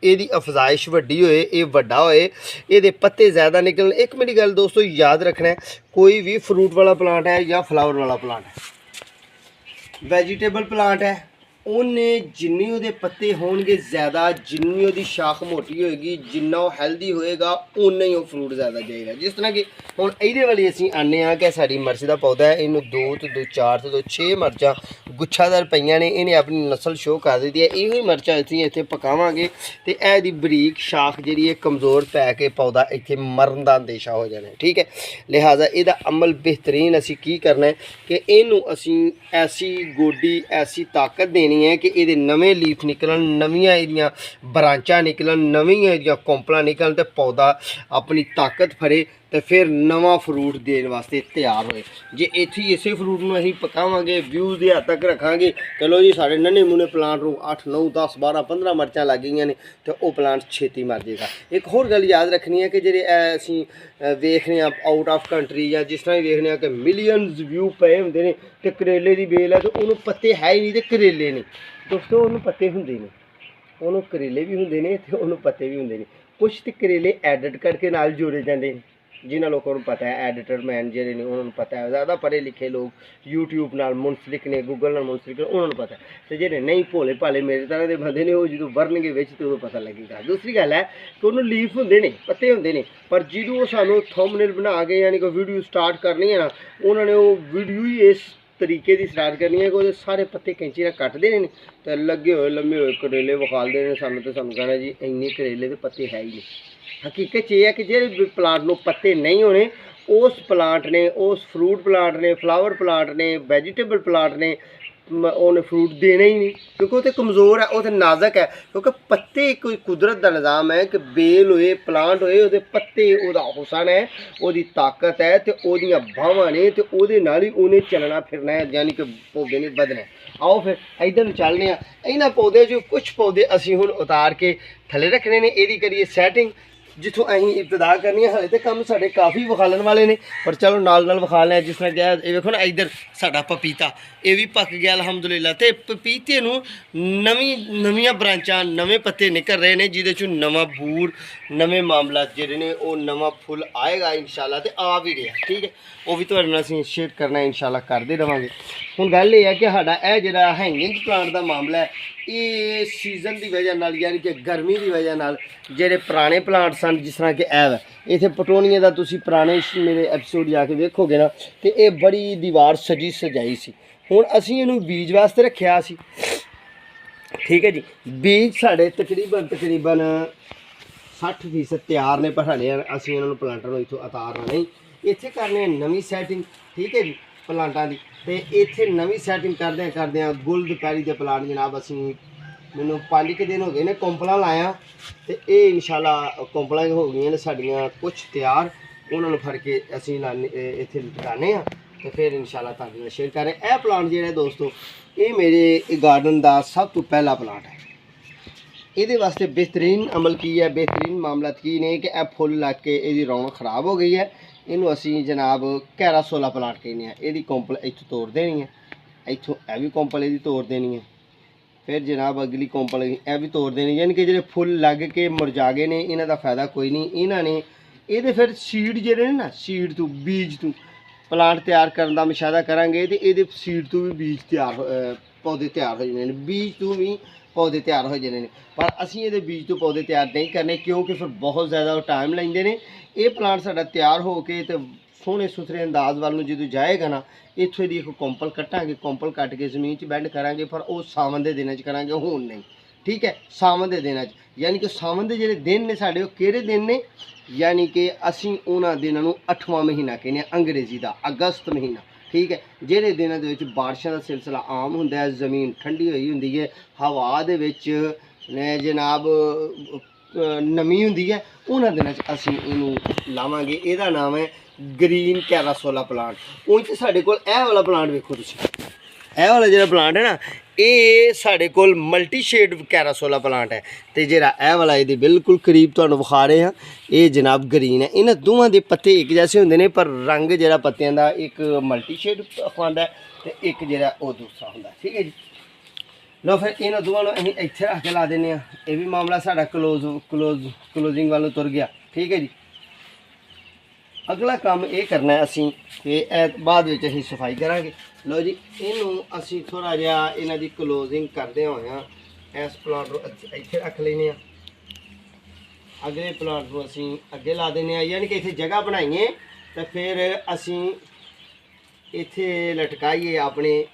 ਇਹਦੀ ਅਫਜ਼ਾਇਸ਼ ਵੱਡੀ ਹੋਏ, ਇਹ ਵੱਡਾ ਹੋਏ, ਇਹਦੇ ਪੱਤੇ ਜ਼ਿਆਦਾ ਨਿਕਲਣ। ਇੱਕ ਮੇਰੀ ਗੱਲ ਦੋਸਤੋ ਯਾਦ ਰੱਖਣਾ ਹੈ, ਕੋਈ ਵੀ ਫਰੂਟ ਵਾਲਾ ਪਲਾਂਟ ਹੈ ਜਾਂ ਫਲਾਵਰ ਵਾਲਾ ਪਲਾਂਟ ਹੈ, ਵੈਜੀਟੇਬਲ ਪਲਾਂਟ ਹੈ, ਉਹਨੇ ਜਿੰਨੇ ਉਹਦੇ ਪੱਤੇ ਹੋਣਗੇ ਜ਼ਿਆਦਾ, ਜਿੰਨੀ ਉਹਦੀ ਸ਼ਾਖ ਮੋਟੀ ਹੋਏਗੀ, ਜਿੰਨਾ ਉਹ ਹੈਲਦੀ ਹੋਏਗਾ ਉਨਾ ਹੀ ਉਹ ਫਰੂਟ ਜ਼ਿਆਦਾ ਜਾਏਗਾ। ਜਿਸ ਤਰ੍ਹਾਂ ਕਿ ਹੁਣ ਇਹਦੇ ਵਾਲੀ ਅਸੀਂ ਆਨੇ ਆ ਕਿ ਸਾਡੀ ਮਿਰਚ ਦਾ ਪੌਦਾ ਹੈ, ਇਹਨੂੰ 2 ਤੋਂ 4 ਤੋਂ 6 ਮਿਰਚਾਂ ਗੁੱਛਾਦਾਰ ਪਈਆਂ ਨੇ, ਇਹਨੇ ਆਪਣੀ ਨਸਲ ਸ਼ੋਅ ਕਰ ਦਿੱਤੀ ਹੈ। ਇਹੋ ਹੀ ਮਿਰਚਾਂ ਅਸੀਂ ਇੱਥੇ ਪਕਾਵਾਂਗੇ ਤੇ ਇਹਦੀ ਬਰੀਕ ਸ਼ਾਖ ਜਿਹੜੀ ਹੈ ਕਮਜ਼ੋਰ ਪੈ ਕੇ ਪੌਦਾ ਇੱਥੇ ਮਰਨ ਦਾ ਅੰਦੇਸ਼ਾ ਹੋ ਜਾਣਾ, ਠੀਕ ਹੈ। ਲਿਹਾਜ਼ਾ ਇਹਦਾ ਅਮਲ ਬਿਹਤਰੀਨ ਅਸੀਂ ਕੀ ਕਰਨਾ ਹੈ ਕਿ ਇਹਨੂੰ ਅਸੀਂ ਐਸੀ ਗੋਡੀ, ਐਸੀ ਤਾਕਤ ਦੇਣੀ ਹੈ ਕਿ ਇਹਦੇ ਨਵੇਂ ਲੀਫ ਨਿਕਲਣ, ਨਵੀਆਂ ਇਹਦੀਆਂ ਬਰਾਂਚਾਂ ਨਿਕਲਣ, ਨਵੀਆਂ ਇਹਦੀਆਂ ਕੋਂਪਲਾਂ ਨਿਕਲਣ, ਤੇ ਪੌਦਾ ਆਪਣੀ ਤਾਕਤ ਫੜੇ ਤੇ ਫਿਰ ਨਵਾਂ ਫਰੂਟ ਦੇਣ ਵਾਸਤੇ ਤਿਆਰ ਹੋਏ। ਜੇ ਇੱਥੇ ਇਸੇ ਫਰੂਟ ਨੂੰ ਅਸੀਂ ਪਕਾਵਾਂਗੇ, ਵਿਊਜ਼ ਦੇ ਹੱਦ ਤੱਕ ਰੱਖਾਂਗੇ, ਚਲੋ ਜੀ ਸਾਡੇ ਨੰਨੇ ਮੁੰਨੇ ਪਲਾਂਟ ਨੂੰ 8 9 10 12 15 ਮਿਰਚਾਂ ਲੱਗ ਗਈਆਂ ਨੇ ਤੇ ਉਹ ਪਲਾਂਟ ਛੇਤੀ ਮਰ ਜਾਏਗਾ। ਇੱਕ ਹੋਰ ਗੱਲ ਯਾਦ ਰੱਖਣੀ ਹੈ ਕਿ ਜਿਹੜੇ ਅਸੀਂ ਵੇਖਦੇ ਹਾਂ ਆਊਟ ਆਫ ਕੰਟਰੀ ਜਾਂ ਜਿਸ ਤਰ੍ਹਾਂ ਹੀ ਵੇਖਦੇ ਹਾਂ ਕਿ ਮਿਲੀਅਨਸ ਵਿਊ ਪਏ ਹੁੰਦੇ ਨੇ, ਤੇ ਕਰੇਲੇ ਦੀ ਬੇਲ ਹੈ ਤੇ ਉਹਨੂੰ ਪੱਤੇ ਹੈ ਹੀ ਨਹੀਂ ਤੇ ਕਰੇਲੇ ਨਹੀਂ। ਦੋਸਤੋ ਉਹਨੂੰ ਪੱਤੇ ਹੁੰਦੇ ਨੇ, ਉਹਨੂੰ ਕਰੇਲੇ ਵੀ ਹੁੰਦੇ ਨੇ ਤੇ ਉਹਨੂੰ ਪੱਤੇ ਵੀ ਹੁੰਦੇ ਨੇ। ਕੁਛ ਤੇ ਕਰੇਲੇ ਐਡਿਟ ਕਰਕੇ ਨਾਲ ਜੋੜੇ ਜਾਂਦੇ ਨੇ, ਜਿਨ੍ਹਾਂ ਲੋਕਾਂ ਨੂੰ ਪਤਾ ਹੈ, ਐਡੀਟਰ ਮੈਨ ਜਿਹੜੇ ਨੇ ਉਹਨਾਂ ਨੂੰ ਪਤਾ ਹੈ, ਜ਼ਿਆਦਾ ਪੜ੍ਹੇ ਲਿਖੇ ਲੋਕ YouTube ਨਾਲ ਮੁਨਸਲਿਕ ਨੇ, ਗੂਗਲ ਨਾਲ ਮੁਨਸਲਿਕ ਨੇ, ਉਹਨਾਂ ਨੂੰ ਪਤਾ ਹੈ। ਤੇ ਜਿਹੜੇ ਨਹੀਂ ਭੋਲੇ ਭਾਲੇ ਮੇਰੇ ਤਰ੍ਹਾਂ ਦੇ ਬੰਦੇ ਨੇ ਉਹ ਜਦੋਂ ਵਰਨਗੇ ਵਿੱਚ ਤੇ ਉਦੋਂ ਪਤਾ ਲੱਗੇਗਾ। ਦੂਸਰੀ ਗੱਲ ਹੈ ਕਿ ਉਹਨੂੰ ਲੀਫ ਹੁੰਦੇ ਨੇ, ਪੱਤੇ ਹੁੰਦੇ ਨੇ, ਪਰ ਜਦੋਂ ਉਹ ਸਾਨੂੰ ਥੰਬਨੇਲ ਬਣਾ ਕੇ ਯਾਨੀ ਕਿ ਵੀਡੀਓ ਸਟਾਰਟ ਕਰਨੀ ਹੈ ਨਾ, ਉਹਨਾਂ ਨੇ ਉਹ ਵੀਡੀਓ ਹੀ ਇਸ ਤਰੀਕੇ ਦੀ ਸਟਾਰਟ ਕਰਨੀ ਹੈ ਕਿ ਉਹਦੇ ਸਾਰੇ ਪੱਤੇ ਕੈਂਚੀ ਨਾਲ ਕੱਟ ਦੇਣੇ ਨੇ ਤੇ ਲੱਗੇ ਹੋਏ ਲੰਮੇ ਹੋਏ ਕਰੇਲੇ ਵਿਖਾਲਦੇ ਨੇ ਸਾਨੂੰ, ਤੇ ਸਾਨੂੰ ਕਹਿਣਾ ਜੀ ਇੰਨੇ ਕਰੇਲੇ ਦੇ ਪੱਤੇ ਹੈ ਹੀ ਨਹੀਂ। ਹਕੀਕਤ ਇਹ ਹੈ ਕਿ ਜਿਹੜੇ ਪਲਾਂਟ ਨੂੰ ਪੱਤੇ ਨਹੀਂ ਹੋਣੇ, ਉਸ ਪਲਾਂਟ ਨੇ, ਉਸ ਫਰੂਟ ਪਲਾਂਟ ਨੇ, ਫਲਾਵਰ ਪਲਾਂਟ ਨੇ, ਵੈਜੀਟੇਬਲ ਪਲਾਂਟ ਨੇ, ਉਹਨੇ ਫਰੂਟ ਦੇਣਾ ਹੀ ਨਹੀਂ, ਕਿਉਂਕਿ ਉਹ ਤਾਂ ਕਮਜ਼ੋਰ ਹੈ, ਉਹ ਤਾਂ ਨਾਜ਼ੁਕ ਹੈ। ਕਿਉਂਕਿ ਪੱਤੇ ਕੋਈ ਕੁਦਰਤ ਦਾ ਨਿਜ਼ਾਮ ਹੈ ਕਿ ਬੇਲ ਹੋਏ, ਪਲਾਂਟ ਹੋਏ, ਉਹਦੇ ਪੱਤੇ ਉਹਦਾ ਹੁਸਨ ਹੈ, ਉਹਦੀ ਤਾਕਤ ਹੈ, ਤੇ ਉਹਦੀਆਂ ਬਾਹਾਂ ਨੇ, ਤੇ ਉਹਦੇ ਨਾਲ ਹੀ ਉਹਨੇ ਚੱਲਣਾ ਫਿਰਨਾ ਹੈ, ਯਾਨੀ ਕਿ ਪੌਦੇ ਨੇ ਵਧਣਾ। ਆਓ ਫਿਰ ਇੱਧਰ ਨੂੰ ਚੱਲਦੇ ਹਾਂ। ਇਹਨਾਂ ਪੌਦਿਆਂ 'ਚੋਂ ਕੁਛ ਪੌਦੇ ਅਸੀਂ ਹੁਣ ਉਤਾਰ ਕੇ ਥੱਲੇ ਰੱਖਣੇ ਨੇ, ਇਹਦੀ ਕਰੀਏ ਸੈਟਿੰਗ, ਜਿੱਥੋਂ ਅਸੀਂ ਇਬਤਦਾ ਕਰਨੀ ਹੈ। ਹਲੇ ਤੇ ਕੰਮ ਸਾਡੇ ਕਾਫੀ ਵਿਖਾਲਣ ਵਾਲੇ ਨੇ, ਪਰ ਚਲੋ ਨਾਲ ਨਾਲ ਵਿਖਾ ਲਿਆ। ਜਿਸ ਤਰ੍ਹਾਂ ਕਿ ਇਹ ਵੇਖੋ ਨਾ, ਇੱਧਰ ਸਾਡਾ ਪਪੀਤਾ ਇਹ ਵੀ ਪੱਕ ਗਿਆ ਅਲਹਮਦੁਲਿਲਾ। ਤੇ ਪਪੀਤੇ ਨੂੰ ਨਵੀਆਂ ਬ੍ਰਾਂਚਾਂ, ਨਵੇਂ ਪੱਤੇ ਨਿਕਲ ਰਹੇ ਨੇ, ਜਿਹਦੇ 'ਚੋਂ ਨਵਾਂ ਬੂਰ, ਨਵੇਂ ਮਾਮਲਾਤ ਜਿਹੜੇ ਨੇ, ਉਹ ਨਵਾਂ ਫੁੱਲ ਆਏਗਾ ਇਨਸ਼ਾਅੱਲਾ। ਤੇ ਆ ਵੀ ਰਿਹਾ, ਠੀਕ ਹੈ, ਉਹ ਵੀ ਤੁਹਾਡੇ ਨਾਲ ਅਸੀਂ ਸ਼ੇਅਰ ਕਰਨਾ ਇਨਸ਼ਾਅੱਲਾ, ਕਰਦੇ ਰਹਾਂਗੇ। ਹੁਣ ਗੱਲ ਇਹ ਹੈ ਕਿ ਸਾਡਾ ਇਹ ਜਿਹੜਾ ਹੈਂਗਿੰਗ ਪਲਾਂਟ ਦਾ ਮਾਮਲਾ ਹੈ, ਇਹ ਸੀਜ਼ਨ ਦੀ ਵਜ੍ਹਾ ਨਾਲ, ਯਾਨੀ ਕਿ ਗਰਮੀ ਦੀ ਵਜ੍ਹਾ ਨਾਲ ਜਿਹੜੇ ਪੁਰਾਣੇ ਪਲਾਂਟ ਸਨ, ਜਿਸ ਤਰ੍ਹਾਂ ਕਿ ਇਹ ਵਾ ਇੱਥੇ ਪਟੋਨੀਆ ਦਾ, ਤੁਸੀਂ ਪੁਰਾਣੇ ਮੇਰੇ ਐਪੀਸੋਡ ਜਾ ਕੇ ਵੇਖੋਗੇ ਨਾ, ਤੇ ਇਹ ਬੜੀ ਦੀਵਾਰ ਸਜੀ ਸਜਾਈ ਸੀ। ਹੁਣ ਅਸੀਂ ਇਹਨੂੰ ਬੀਜ ਵਾਸਤੇ ਰੱਖਿਆ ਸੀ, ਠੀਕ ਹੈ ਜੀ। ਬੀਜ ਸਾਡੇ ਤਕਰੀਬਨ 60% ਤਿਆਰ ਨੇ, ਪਰ ਹਲੇ ਅਸੀਂ ਇਹਨਾਂ ਨੂੰ ਪਲਾਂਟਾਂ ਨੂੰ ਇੱਥੋਂ ਉਤਾਰਨਾ ਨਹੀਂ, ਇੱਥੇ ਕਰਨੇ ਨਵੀਂ ਸੈਟਿੰਗ, ਠੀਕ ਹੈ ਜੀ, ਪਲਾਂਟਾਂ ਦੀ। ਤੇ ਇੱਥੇ ਨਵੀਂ ਸੈਟਿੰਗ ਕਰਦਿਆਂ ਗੁੱਲ ਦੁਪਹਿਰੀ ਦੇ ਪਲਾਂਟ ਜਨਾਬ, ਅਸੀਂ ਮੈਨੂੰ 5 ਕੁ ਦਿਨ ਹੋ ਗਏ ਨੇ ਕੰਪਲਾਂ ਲਾਇਆ, ਤੇ ਇਹ ਇਨਸ਼ਾਅੱਲਾ ਕੰਪਲਾਂ ਹੋ ਗਈਆਂ ਨੇ ਸਾਡੀਆਂ ਕੁਛ ਤਿਆਰ। ਉਹਨਾਂ ਨੂੰ ਫੜ ਕੇ ਅਸੀਂ ਇੱਥੇ ਲਟਕਾਉਂਦੇ ਹਾਂ, ਤੇ ਫਿਰ ਇਨਸ਼ਾਅੱਲਾ ਤੁਹਾਡੇ ਨਾਲ ਸ਼ੇਅਰ ਕਰ ਰਹੇ। ਇਹ ਪਲਾਂਟ ਜਿਹੜਾ ਦੋਸਤੋ, ਇਹ ਮੇਰੇ ਗਾਰਡਨ ਦਾ ਸਭ ਤੋਂ ਪਹਿਲਾ ਪਲਾਂਟ ਹੈ। ਇਹਦੇ ਵਾਸਤੇ ਬਿਹਤਰੀਨ ਅਮਲ ਕੀ ਹੈ, ਬਿਹਤਰੀਨ ਮਾਮਲਾਤ ਕੀ ਨੇ ਕਿ ਇਹ ਫੁੱਲ ਲੱਗ ਕੇ ਇਹਦੀ ਰੌਣਕ ख़राब ਹੋ ਗਈ ਹੈ। ਇਹਨੂੰ ਅਸੀਂ ਜਨਾਬ ਕੈਰਾਸੋਲਾ ਪਲਾਂਟ ਕਹਿੰਦੇ ਹਾਂ। ਇਹਦੀ ਕੰਪਲ ਇੱਥੋਂ ਤੋੜ ਦੇਣੀ ਹੈ, ਇੱਥੋਂ ਇਹ ਵੀ ਕੰਪਲ ਇਹਦੀ ਤੋੜ ਦੇਣੀ ਹੈ, ਫਿਰ ਜਨਾਬ ਅਗਲੀ ਕੰਪਲ ਇਹ ਵੀ ਤੋੜ ਦੇਣੀ। ਯਾਨੀ ਕਿ ਜਿਹੜੇ ਫੁੱਲ ਲੱਗ ਕੇ ਮੁਰਝਾ ਗਏ ਨੇ, ਇਹਨਾਂ ਦਾ ਫਾਇਦਾ ਕੋਈ ਨਹੀਂ। ਇਹਨਾਂ ਨੇ ਇਹਦੇ ਫਿਰ ਸੀਡ ਜਿਹੜੇ ਨੇ ਨਾ, ਸੀਡ ਤੋਂ, ਬੀਜ ਤੋਂ ਪਲਾਂਟ ਤਿਆਰ ਕਰਨ ਦਾ ਮੁਸ਼ਾਹਦਾ ਕਰਾਂਗੇ, ਤੇ ਇਹਦੇ ਸੀਡ ਤੋਂ ਵੀ ਬੀਜ ਪੌਦੇ ਤਿਆਰ ਹੋ ਜਾਣੇ ਨੇ, ਬੀਜ ਤੋਂ ਵੀ ਪੌਦੇ ਤਿਆਰ ਹੋ ਜਾਣੇ ਨੇ। ਪਰ ਅਸੀਂ ਇਹਦੇ ਬੀਜ ਤੋਂ ਪੌਦੇ ਤਿਆਰ ਨਹੀਂ ਕਰਨੇ, ਕਿਉਂਕਿ ਫਿਰ ਬਹੁਤ ਜ਼ਿਆਦਾ ਟਾਈਮ ਲੈਂਦੇ ਨੇ। ਇਹ ਪਲਾਂਟ ਸਾਡਾ ਤਿਆਰ ਹੋ ਕੇ ਤੇ ਸੋਹਣੇ ਸੁਥਰੇ ਅੰਦਾਜ਼ ਵੱਲ ਨੂੰ ਜਦੋਂ ਜਾਏਗਾ ਨਾ, ਇੱਥੋਂ ਦੀ ਇੱਕ ਕੰਪਲ ਕੱਟਾਂਗੇ, ਕੰਪਲ ਕੱਟ ਕੇ ਜ਼ਮੀਨ 'ਚ ਬੈਂਡ ਕਰਾਂਗੇ, ਪਰ ਉਹ ਸਾਵਣ ਦੇ ਦਿਨਾਂ 'ਚ ਕਰਾਂਗੇ, ਹੁਣ ਨਹੀਂ, ਠੀਕ ਹੈ। ਸਾਵਣ ਦੇ ਦਿਨਾਂ 'ਚ, ਯਾਨੀ ਕਿ ਸਾਵਣ ਦੇ ਜਿਹੜੇ ਦਿਨ ਨੇ ਸਾਡੇ, ਉਹ ਕਿਹੜੇ ਦਿਨ ਨੇ, ਯਾਨੀ ਕਿ ਅਸੀਂ ਉਹਨਾਂ ਦਿਨਾਂ ਨੂੰ 8ਵਾਂ ਮਹੀਨਾ ਕਹਿੰਦੇ ਹਾਂ ਅੰਗਰੇਜ਼ੀ ਦਾ, ਅਗਸਤ ਮਹੀਨਾ, ਠੀਕ ਹੈ। ਜਿਹੜੇ ਦਿਨਾਂ ਦੇ ਵਿੱਚ ਬਾਰਿਸ਼ਾਂ ਦਾ ਸਿਲਸਿਲਾ ਆਮ ਹੁੰਦਾ ਹੈ, ਜ਼ਮੀਨ ਠੰਡੀ ਹੋਈ ਹੁੰਦੀ ਹੈ, ਹਵਾ ਦੇ ਵਿੱਚ ਜਨਾਬ ਨਮੀ ਹੁੰਦੀ ਹੈ, ਉਹਨਾਂ ਦਿਨਾਂ 'ਚ ਅਸੀਂ ਇਹਨੂੰ ਲਾਵਾਂਗੇ। ਇਹਦਾ ਨਾਮ ਹੈ ਗ੍ਰੀਨ ਕੈਰਾਸੋਲਾ ਪਲਾਂਟ। ਉਹ 'ਚ ਸਾਡੇ ਕੋਲ ਇਹ ਵਾਲਾ ਪਲਾਂਟ ਵੇਖੋ ਤੁਸੀਂ, ਇਹ ਵਾਲਾ ਜਿਹੜਾ ਪਲਾਂਟ ਹੈ ਨਾ, ਇਹ ਸਾਡੇ ਕੋਲ ਮਲਟੀ ਸ਼ੇਡ ਕੈਰਾਸੋਲਾ ਪਲਾਂਟ ਹੈ। ਤੇ ਜਿਹੜਾ ਇਹ ਵਾਲਾ ਇਹਦੇ ਬਿਲਕੁਲ ਕਰੀਬ ਤੁਹਾਨੂੰ ਵਿਖਾ ਰਹੇ ਹਾਂ, ਇਹ ਜਨਾਬ ਗ੍ਰੀਨ ਹੈ। ਇਹਨਾਂ ਦੋਵਾਂ ਦੇ ਪੱਤੇ ਇੱਕ ਜੈਸੇ ਹੁੰਦੇ ਨੇ, ਪਰ ਰੰਗ ਜਿਹੜਾ ਪੱਤਿਆਂ ਦਾ ਇੱਕ ਮਲਟੀ ਸ਼ੇਡ ਹੁੰਦਾ ਤੇ ਇੱਕ ਜਿਹੜਾ ਉਹ ਦੂਸਰਾ ਹੁੰਦਾ, ਠੀਕ ਹੈ ਜੀ। ਲਓ ਫਿਰ ਇਹਨਾਂ ਦੋਵਾਂ ਨੂੰ ਅਸੀਂ ਇੱਥੇ ਰੱਖ ਕੇ ਲਾ ਦਿੰਦੇ ਹਾਂ। ਇਹ ਵੀ ਮਾਮਲਾ ਸਾਡਾ ਕਲੋਜ਼ਿੰਗ ਵੱਲ ਨੂੰ ਤੁਰ ਗਿਆ, ਠੀਕ ਹੈ ਜੀ। ਅਗਲਾ ਕੰਮ ਇਹ ਕਰਨਾ ਅਸੀਂ ਕਿ ਇਹ ਬਾਅਦ ਵਿੱਚ ਅਸੀਂ ਸਫਾਈ ਕਰਾਂਗੇ। ਲਓ ਜੀ, ਇਹਨੂੰ ਅਸੀਂ ਥੋੜ੍ਹਾ ਜਿਹਾ ਇਹਨਾਂ ਦੀ ਕਲੋਜ਼ਿੰਗ ਕਰਦੇ ਹੋਇਆ ਇਸ ਪਲਾਂਟ ਨੂੰ ਇੱਥੇ ਰੱਖ ਲੈਂਦੇ ਹਾਂ। ਅਗਲੇ ਪਲਾਂਟ ਨੂੰ ਅਸੀਂ ਅੱਗੇ ਲਾ ਦਿੰਦੇ ਹਾਂ, ਯਾਨੀ ਕਿ ਇੱਥੇ ਜਗ੍ਹਾ ਬਣਾਈਏ ਤਾਂ ਫਿਰ ਅਸੀਂ ਇੱਥੇ ਲਟਕਾਈਏ ਆਪਣੇ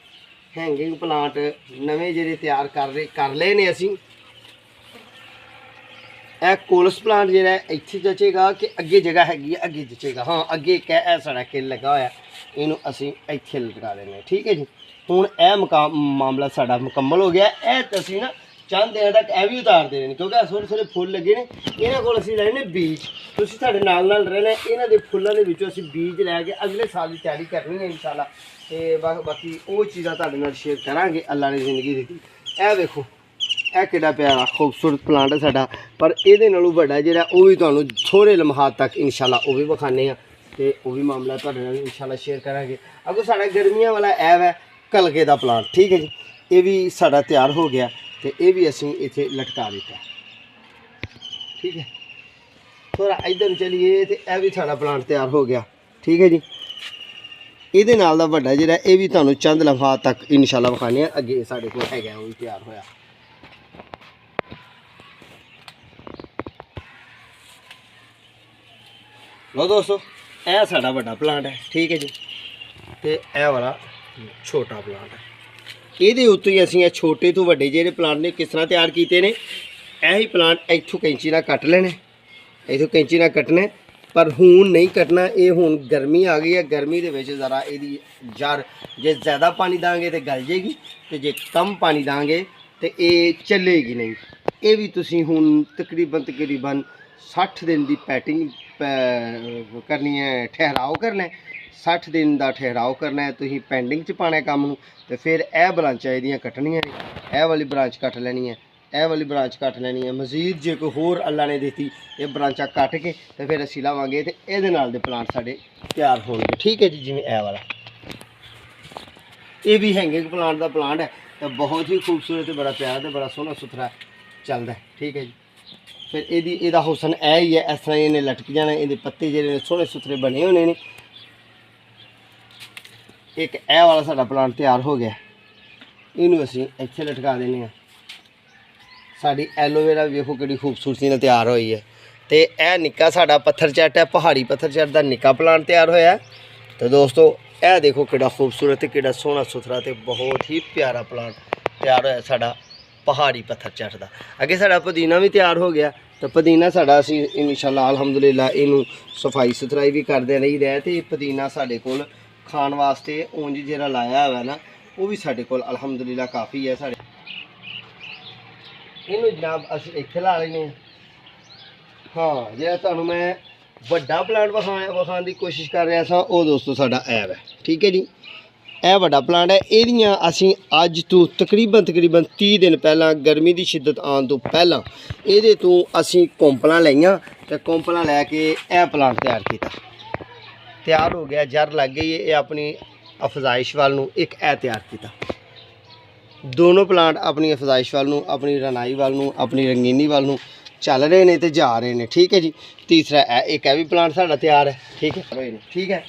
ਹੈਂਗਿੰਗ ਪਲਾਂਟ ਨਵੇਂ ਜਿਹੜੇ ਤਿਆਰ ਕਰ ਲਏ ਨੇ ਅਸੀਂ। ਇਹ ਕੋਲਸ ਪਲਾਂਟ ਜਿਹੜਾ ਇੱਥੇ ਜਚੇਗਾ ਕਿ ਅੱਗੇ ਜਗ੍ਹਾ ਹੈਗੀ ਹੈ, ਅੱਗੇ ਜਚੇਗਾ। ਹਾਂ, ਅੱਗੇ ਇੱਕ ਇਹ ਸਾਡਾ ਕਿੱਲ ਲੱਗਾ ਹੋਇਆ, ਇਹਨੂੰ ਅਸੀਂ ਇੱਥੇ ਲਟਕਾ ਦੇਣਾ, ਠੀਕ ਹੈ ਜੀ। ਹੁਣ ਇਹ ਮਾਮਲਾ ਸਾਡਾ ਮੁਕੰਮਲ ਹੋ ਗਿਆ। ਇਹ ਅਸੀਂ ਨਾ ਚੰਦ ਦਿਨਾਂ ਤੱਕ ਇਹ ਵੀ ਉਤਾਰ ਦੇਣੇ ਨੇ, ਕਿਉਂਕਿ ਥੋੜ੍ਹੇ ਥੋੜ੍ਹੇ ਫੁੱਲ ਲੱਗੇ ਨੇ। ਇਹਨਾਂ ਕੋਲ ਅਸੀਂ ਲੈਣੇ ਨੇ ਬੀਜ, ਤੁਸੀਂ ਸਾਡੇ ਨਾਲ ਰਹਿਣਾ। ਇਹਨਾਂ ਦੇ ਫੁੱਲਾਂ ਦੇ ਵਿੱਚੋਂ ਅਸੀਂ ਬੀਜ ਲੈ ਕੇ ਅਗਲੇ ਸਾਲ ਦੀ ਤਿਆਰੀ ਕਰਨੀ ਹੈ ਇਨਸ਼ਾਅੱਲਾ। ਤੇ ਬਾਕੀ ਉਹ ਚੀਜ਼ਾਂ ਤੁਹਾਡੇ ਨਾਲ ਸ਼ੇਅਰ ਕਰਾਂਗੇ, ਅੱਲਾ ਨੇ ਜ਼ਿੰਦਗੀ ਦਿੱਤੀ। ਇਹ ਵੇਖੋ, ਇਹ ਕਿੱਡਾ ਪਿਆਰਾ ਖੂਬਸੂਰਤ ਪਲਾਂਟ ਹੈ ਸਾਡਾ, ਪਰ ਇਹਦੇ ਨਾਲੋਂ ਵੱਡਾ ਜਿਹੜਾ ਉਹ ਵੀ ਤੁਹਾਨੂੰ ਥੋੜ੍ਹੇ ਲਮਹਾਤ ਤੱਕ ਇਨਸ਼ਾਅੱਲਾ ਉਹ ਵੀ ਵਿਖਾਉਂਦੇ ਹਾਂ, ਤੇ ਉਹ ਵੀ ਮਾਮਲਾ ਤੁਹਾਡੇ ਨਾਲ ਇਨਸ਼ਾਅੱਲਾ ਸ਼ੇਅਰ ਕਰਾਂਗੇ। ਅੱਗੋਂ ਸਾਡਾ ਗਰਮੀਆਂ ਵਾਲਾ ਐਵ ਹੈ ਕਲਗੇ ਦਾ ਪਲਾਂਟ, ਠੀਕ ਹੈ ਜੀ। ਇਹ ਵੀ ਸਾਡਾ ਤਿਆਰ ਹੋ ਗਿਆ, ਤੇ ਇਹ ਵੀ ਅਸੀਂ ਇੱਥੇ ਲਟਕਾ ਦਿੱਤਾ, ਠੀਕ ਹੈ। ਥੋੜ੍ਹਾ ਇੱਧਰ ਨੂੰ ਚਲੀਏ, ਤੇ ਇਹ ਵੀ ਸਾਡਾ ਪਲਾਂਟ ਤਿਆਰ ਹੋ ਗਿਆ, ਠੀਕ ਹੈ ਜੀ। ਇਹਦੇ ਨਾਲ ਦਾ ਵੱਡਾ ਜਿਹੜਾ ਇਹ ਵੀ ਤੁਹਾਨੂੰ ਚੰਦ ਲਮਹਾਤ ਤੱਕ ਇਨਸ਼ਾਅੱਲਾ ਵਿਖਾਉਂਦੇ ਹਾਂ। ਅੱਗੇ ਸਾਡੇ ਕੋਲ ਹੈਗਾ ਉਹ ਵੀ ਤਿਆਰ ਹੋਇਆ। ਲਓ ਦੋਸਤੋ, ਇਹ ਸਾਡਾ ਵੱਡਾ ਪਲਾਂਟ ਹੈ, ਠੀਕ ਹੈ ਜੀ, ਤੇ ਇਹ ਵਾਲਾ ਛੋਟਾ ਪਲਾਂਟ ਹੈ। ਇਹਦੇ ਉੱਤੇ ਹੀ ਅਸੀਂ ਇਹ ਛੋਟੇ ਤੋਂ ਵੱਡੇ ਜਿਹੜੇ ਪਲਾਂਟ ਨੇ ਕਿਸ ਤਰ੍ਹਾਂ ਤਿਆਰ ਕੀਤੇ ਨੇ। ਇਹੀ ਪਲਾਂਟ ਇੱਥੋਂ ਕੈਂਚੀ ਨਾਲ ਕੱਟ ਲੈਣੇ, ਇੱਥੋਂ ਕੈਂਚੀ ਨਾਲ ਕੱਟਣਾ, ਪਰ ਹੁਣ ਨਹੀਂ ਕੱਟਣਾ। ਇਹ ਹੁਣ ਗਰਮੀ ਆ ਗਈ ਹੈ, ਗਰਮੀ ਦੇ ਵਿੱਚ ਜ਼ਰਾ ਇਹਦੀ ਜੜ ਜੇ ਜ਼ਿਆਦਾ ਪਾਣੀ ਦਾਂਗੇ ਤੇ ਗਲ ਜੇਗੀ, ਤੇ ਜੇ ਕਮ ਪਾਣੀ ਦਾਂਗੇ ਤੇ ਇਹ ਚੱਲੇਗੀ ਨਹੀਂ। ਇਹ ਵੀ ਤੁਸੀਂ ਹੁਣ ਤਕਰੀਬਨ 60 ਦਿਨ ਦੀ ਪੈਟਿੰਗ ਕਰਨੀ ਹੈ, ਠਹਿਰਾਓ ਕਰਨਾ ਹੈ। 60 ਦਿਨ ਦਾ ਠਹਿਰਾਓ ਕਰਨਾ ਹੈ, ਤੁਸੀਂ ਪੈਂਡਿੰਗ 'ਚ ਪਾਉਣਾ ਕੰਮ ਨੂੰ। ਤੇ ਫਿਰ ਇਹ ਬ੍ਰਾਂਚਾਂ ਇਹਦੀਆਂ ਕੱਟਣੀਆਂ ਨੇ, ਇਹ ਵਾਲੀ ਬ੍ਰਾਂਚ ਕੱਟ ਲੈਣੀ ਹੈ, ਇਹ ਵਾਲੀ ਬ੍ਰਾਂਚ ਕੱਟ ਲੈਣੀ ਹੈ। ਮਜ਼ੀਦ ਜੇ ਕੋਈ ਹੋਰ ਅੱਲਾ ਨੇ ਦਿੱਤੀ ਇਹ ਬ੍ਰਾਂਚਾਂ ਕੱਟ ਕੇ ਤੇ ਫਿਰ ਅਸੀਂ ਲਾਵਾਂਗੇ ਤੇ ਇਹਦੇ ਨਾਲ ਦੇ ਪਲਾਂਟ ਸਾਡੇ ਤਿਆਰ ਹੋਣਗੇ। ਠੀਕ ਹੈ ਜੀ। ਜਿਵੇਂ ਇਹ ਵਾਲਾ ਇਹ ਵੀ ਹੈਂਗਿੰਗ ਪਲਾਂਟ ਦਾ ਪਲਾਂਟ ਹੈ ਤੇ ਬਹੁਤ ਹੀ ਖੂਬਸੂਰਤ ਤੇ ਬੜਾ ਪਿਆਰਾ ਤੇ ਬੜਾ ਸੋਹਣਾ ਸੁਥਰਾ ਚੱਲਦਾ ਹੈ। ਠੀਕ ਹੈ ਜੀ। ਫਿਰ ਇਹਦਾ ਹੁਸਨ ਇਹ ਹੀ ਹੈ, ਇਸ ਤਰ੍ਹਾਂ ਇਹਨੇ ਲਟਕ ਜਾਣਾ। ਇਹਦੇ ਪੱਤੇ ਜਿਹੜੇ ਨੇ ਸੋਹਣੇ ਸੁਥਰੇ ਬਣੇ ਹੋਣੇ ਨੇ। ਇੱਕ ਇਹ ਵਾਲਾ ਸਾਡਾ ਪਲਾਂਟ ਤਿਆਰ ਹੋ ਗਿਆ, ਇਹਨੂੰ ਅਸੀਂ ਇੱਥੇ ਲਟਕਾ ਦਿੰਦੇ ਹਾਂ। ਸਾਡੀ ਐਲੋਵੇਰਾ ਵੇਖੋ ਕਿਹੜੀ ਖੂਬਸੂਰਤੀ ਨਾਲ ਤਿਆਰ ਹੋਈ ਹੈ। ਤੇ ਇਹ ਨਿੱਕਾ ਸਾਡਾ ਪੱਥਰ ਚੱਟ ਹੈ, ਪਹਾੜੀ ਪੱਥਰ ਚੱਟ ਦਾ ਨਿੱਕਾ ਪਲਾਂਟ ਤਿਆਰ ਹੋਇਆ। ਤੇ ਦੋਸਤੋ ਇਹ ਦੇਖੋ ਕਿਹੜਾ ਖੂਬਸੂਰਤ ਤੇ ਕਿਹੜਾ ਸੋਹਣਾ ਸੁਥਰਾ ਤੇ ਬਹੁਤ ਹੀ ਪਿਆਰਾ ਪਲਾਂਟ ਤਿਆਰ ਹੋਇਆ ਸਾਡਾ ਪਹਾੜੀ ਪੱਥਰ ਚੱਟ ਦਾ। ਅੱਗੇ ਸਾਡਾ ਪੁਦੀਨਾ ਵੀ ਤਿਆਰ ਹੋ ਗਿਆ। ਤੇ ਪੁਦੀਨਾ ਸਾਡਾ ਅਸੀਂ ਇਨਸ਼ਾਅੱਲਾ ਅਲਹਮਦੁਲਿਲਾ ਇਹਨੂੰ ਸਫਾਈ ਸੁਥਰਾਈ ਵੀ ਕਰਦੇ ਰਹੀਦਾ। ਤੇ ਪੁਦੀਨਾ ਸਾਡੇ ਕੋਲ ਖਾਣ ਵਾਸਤੇ ਉਂਝ ਜਿਹੜਾ ਲਾਇਆ ਹੋਇਆ ਨਾ ਉਹ ਵੀ ਸਾਡੇ ਕੋਲ ਅਲਹਮਦੁਲਿਲਾ ਕਾਫੀ ਹੈ। ਸਾਡੇ ਇਹਨੂੰ ਜਨਾਬ ਅਸੀਂ ਇੱਥੇ ਲਾ ਲੈਂਦੇ ਹਾਂ। ਹਾਂ, ਜਿਹੜਾ ਤੁਹਾਨੂੰ ਮੈਂ ਵੱਡਾ ਪਲਾਂਟ ਵਿਖਾਉਣ ਦੀ ਕੋਸ਼ਿਸ਼ ਕਰ ਰਿਹਾ ਸਾਂ ਉਹ ਦੋਸਤੋ ਸਾਡਾ ਐਬ ਹੈ। ਠੀਕ ਹੈ ਜੀ। ਇਹ ਵੱਡਾ ਪਲਾਂਟ ਹੈ। ਇਹਦੀਆਂ ਅਸੀਂ ਅੱਜ ਤੋਂ ਤਕਰੀਬਨ 30 ਦਿਨ ਪਹਿਲਾਂ ਗਰਮੀ ਦੀ ਸ਼ਿੱਦਤ ਆਉਣ ਤੋਂ ਪਹਿਲਾਂ ਇਹਦੇ ਤੋਂ ਅਸੀਂ ਕੋਂਪਲਾਂ ਲਈਆਂ ਤੇ ਕੋਂਪਲਾਂ ਲੈ ਕੇ ਇਹ ਪਲਾਂਟ ਤਿਆਰ ਕੀਤਾ। ਤਿਆਰ ਹੋ ਗਿਆ, ਜੜ ਲੱਗ ਗਈ। ਇਹ ਆਪਣੀ ਅਫਜ਼ਾਇਸ਼ ਵੱਲ ਨੂੰ ਇੱਕ ਇਹ ਤਿਆਰ ਕੀਤਾ। ਦੋਨੋਂ ਪਲਾਂਟ ਆਪਣੀ ਅਫਜ਼ਾਇਸ਼ ਵੱਲ ਨੂੰ, ਆਪਣੀ ਰਨਾਈ ਵੱਲ ਨੂੰ, ਆਪਣੀ ਰੰਗੀਨੀ ਵੱਲ ਨੂੰ ਚੱਲ ਰਹੇ ਨੇ ਤੇ ਜਾ ਰਹੇ ਨੇ। ਠੀਕ ਹੈ ਜੀ। ਤੀਸਰਾ ਇਹ ਵੀ ਪਲਾਂਟ ਸਾਡਾ ਤਿਆਰ ਹੈ। ਠੀਕ ਹੈ ਹੋਏ ਨੇ। ਠੀਕ ਹੈ।